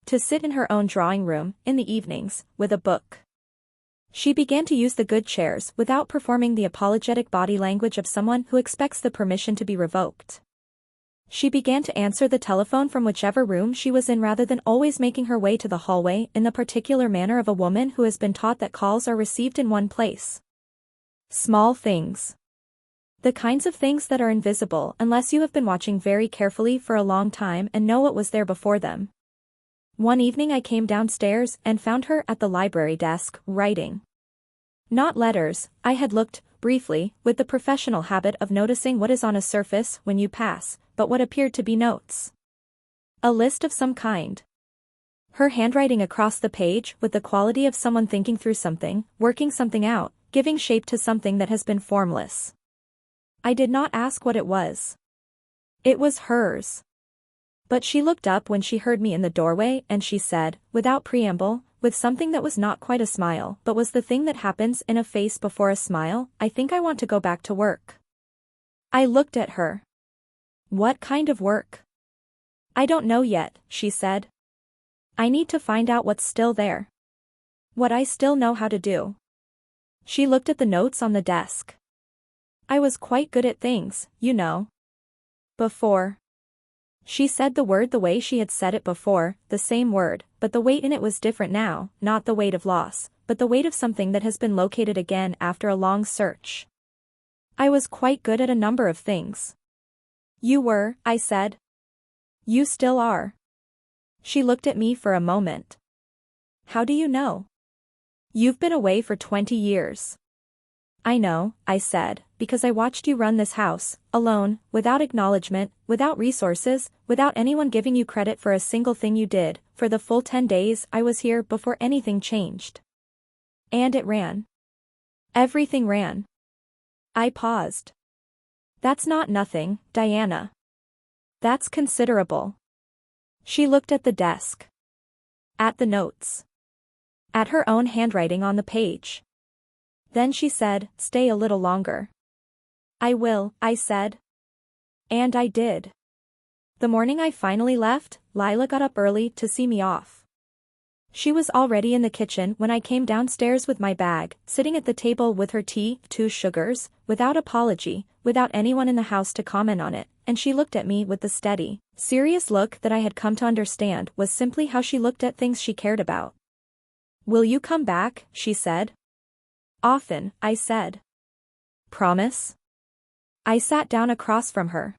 To sit in her own drawing room, in the evenings, with a book. She began to use the good chairs without performing the apologetic body language of someone who expects the permission to be revoked. She began to answer the telephone from whichever room she was in rather than always making her way to the hallway in the particular manner of a woman who has been taught that calls are received in one place. Small things. The kinds of things that are invisible unless you have been watching very carefully for a long time and know what was there before them. One evening I came downstairs and found her at the library desk, writing. Not letters, I had looked, briefly, with the professional habit of noticing what is on a surface when you pass, but what appeared to be notes. A list of some kind. Her handwriting across the page with the quality of someone thinking through something, working something out, giving shape to something that has been formless. I did not ask what it was. It was hers. But she looked up when she heard me in the doorway and she said, without preamble, with something that was not quite a smile but was the thing that happens in a face before a smile, I think I want to go back to work. I looked at her. What kind of work? I don't know yet, she said. I need to find out what's still there. What I still know how to do. She looked at the notes on the desk. I was quite good at things, you know. Before. She said the word the way she had said it before, the same word, but the weight in it was different now, not the weight of loss, but the weight of something that has been located again after a long search. I was quite good at a number of things. You were, I said. You still are. She looked at me for a moment. How do you know? You've been away for 20 years. I know, I said, because I watched you run this house, alone, without acknowledgement, without resources, without anyone giving you credit for a single thing you did, for the full 10 days I was here before anything changed. And it ran. Everything ran. I paused. That's not nothing, Diana. That's considerable. She looked at the desk. At the notes. At her own handwriting on the page. Then she said, stay a little longer. I will, I said. And I did. The morning I finally left, Lila got up early to see me off. She was already in the kitchen when I came downstairs with my bag, sitting at the table with her tea, 2 sugars, without apology, without anyone in the house to comment on it, and she looked at me with the steady, serious look that I had come to understand was simply how she looked at things she cared about. Will you come back, she said. Often, I said. Promise? I sat down across from her.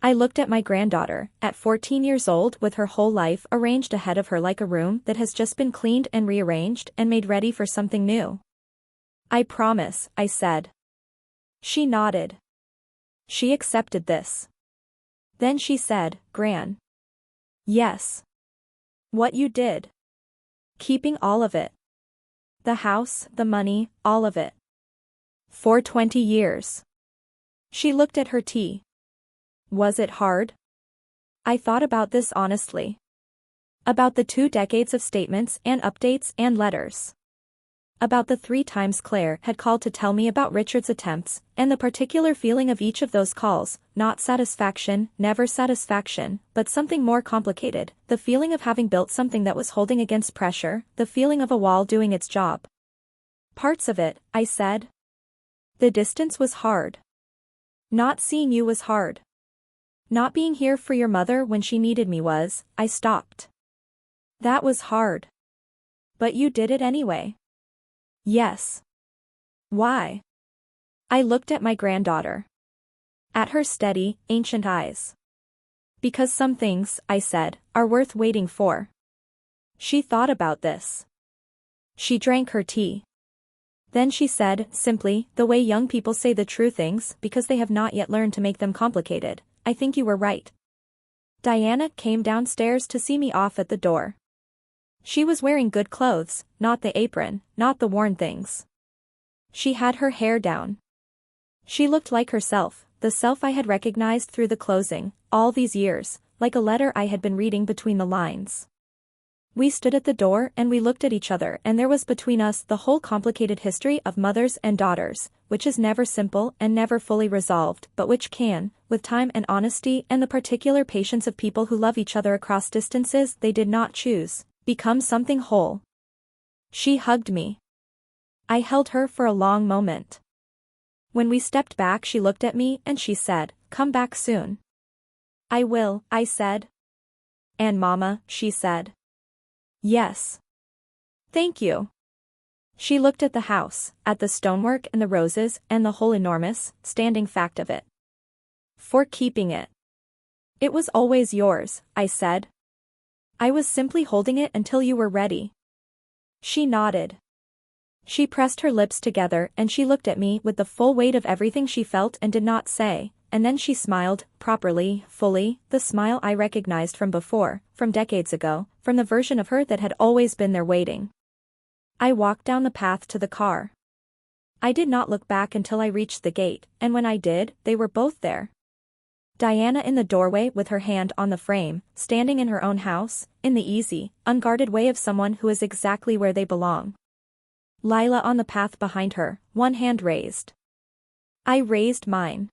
I looked at my granddaughter, at 14 years old with her whole life arranged ahead of her like a room that has just been cleaned and rearranged and made ready for something new. I promise, I said. She nodded. She accepted this. Then she said, Gran. Yes. What you did. Keeping all of it. The house, the money, all of it. For 20 years. She looked at her tea. Was it hard? I thought about this honestly. About the 2 decades of statements and updates and letters. About the 3 times Claire had called to tell me about Richard's attempts, and the particular feeling of each of those calls, not satisfaction, never satisfaction, but something more complicated, the feeling of having built something that was holding against pressure, the feeling of a wall doing its job. Parts of it, I said. The distance was hard. Not seeing you was hard. Not being here for your mother when she needed me was, I stopped. That was hard. But you did it anyway. Yes. Why? I looked at my granddaughter. At her steady, ancient eyes. Because some things, I said, are worth waiting for. She thought about this. She drank her tea. Then she said, simply, the way young people say the true things because they have not yet learned to make them complicated, I think you were right. Diana came downstairs to see me off at the door. She was wearing good clothes, not the apron, not the worn things. She had her hair down. She looked like herself, the self I had recognized through the closing, all these years, like a letter I had been reading between the lines. We stood at the door and we looked at each other and there was between us the whole complicated history of mothers and daughters, which is never simple and never fully resolved but which can, with time and honesty and the particular patience of people who love each other across distances they did not choose, become something whole. She hugged me. I held her for a long moment. When we stepped back she looked at me and she said, come back soon. I will, I said. And Mama, she said. Yes. Thank you. She looked at the house, at the stonework and the roses and the whole enormous, standing fact of it. For keeping it. It was always yours, I said. I was simply holding it until you were ready. She nodded. She pressed her lips together and she looked at me with the full weight of everything she felt and did not say, and then she smiled, properly, fully, the smile I recognized from before, from decades ago, from the version of her that had always been there waiting. I walked down the path to the car. I did not look back until I reached the gate, and when I did, they were both there. Diana in the doorway with her hand on the frame, standing in her own house, in the easy, unguarded way of someone who is exactly where they belong. Lila on the path behind her, one hand raised. I raised mine.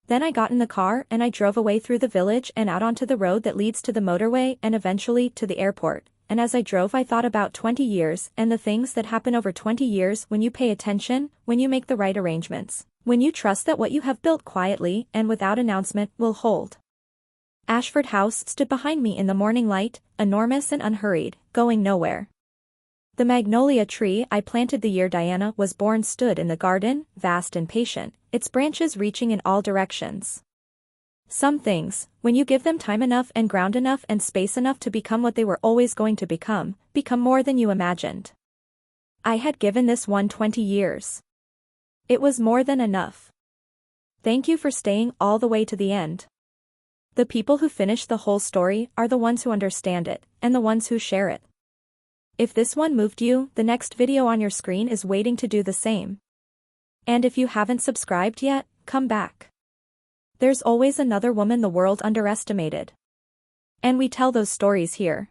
Then I got in the car and I drove away through the village and out onto the road that leads to the motorway and eventually to the airport, and as I drove I thought about 20 years and the things that happen over 20 years when you pay attention, when you make the right arrangements, when you trust that what you have built quietly and without announcement will hold. Ashford House stood behind me in the morning light, enormous and unhurried, going nowhere. The magnolia tree I planted the year Diana was born stood in the garden, vast and patient, its branches reaching in all directions. Some things, when you give them time enough and ground enough and space enough to become what they were always going to become more than you imagined. I had given this one 20 years. It was more than enough. Thank you for staying all the way to the end. The people who finish the whole story are the ones who understand it, and the ones who share it. If this one moved you, the next video on your screen is waiting to do the same. And if you haven't subscribed yet, come back. There's always another woman the world underestimated. And we tell those stories here.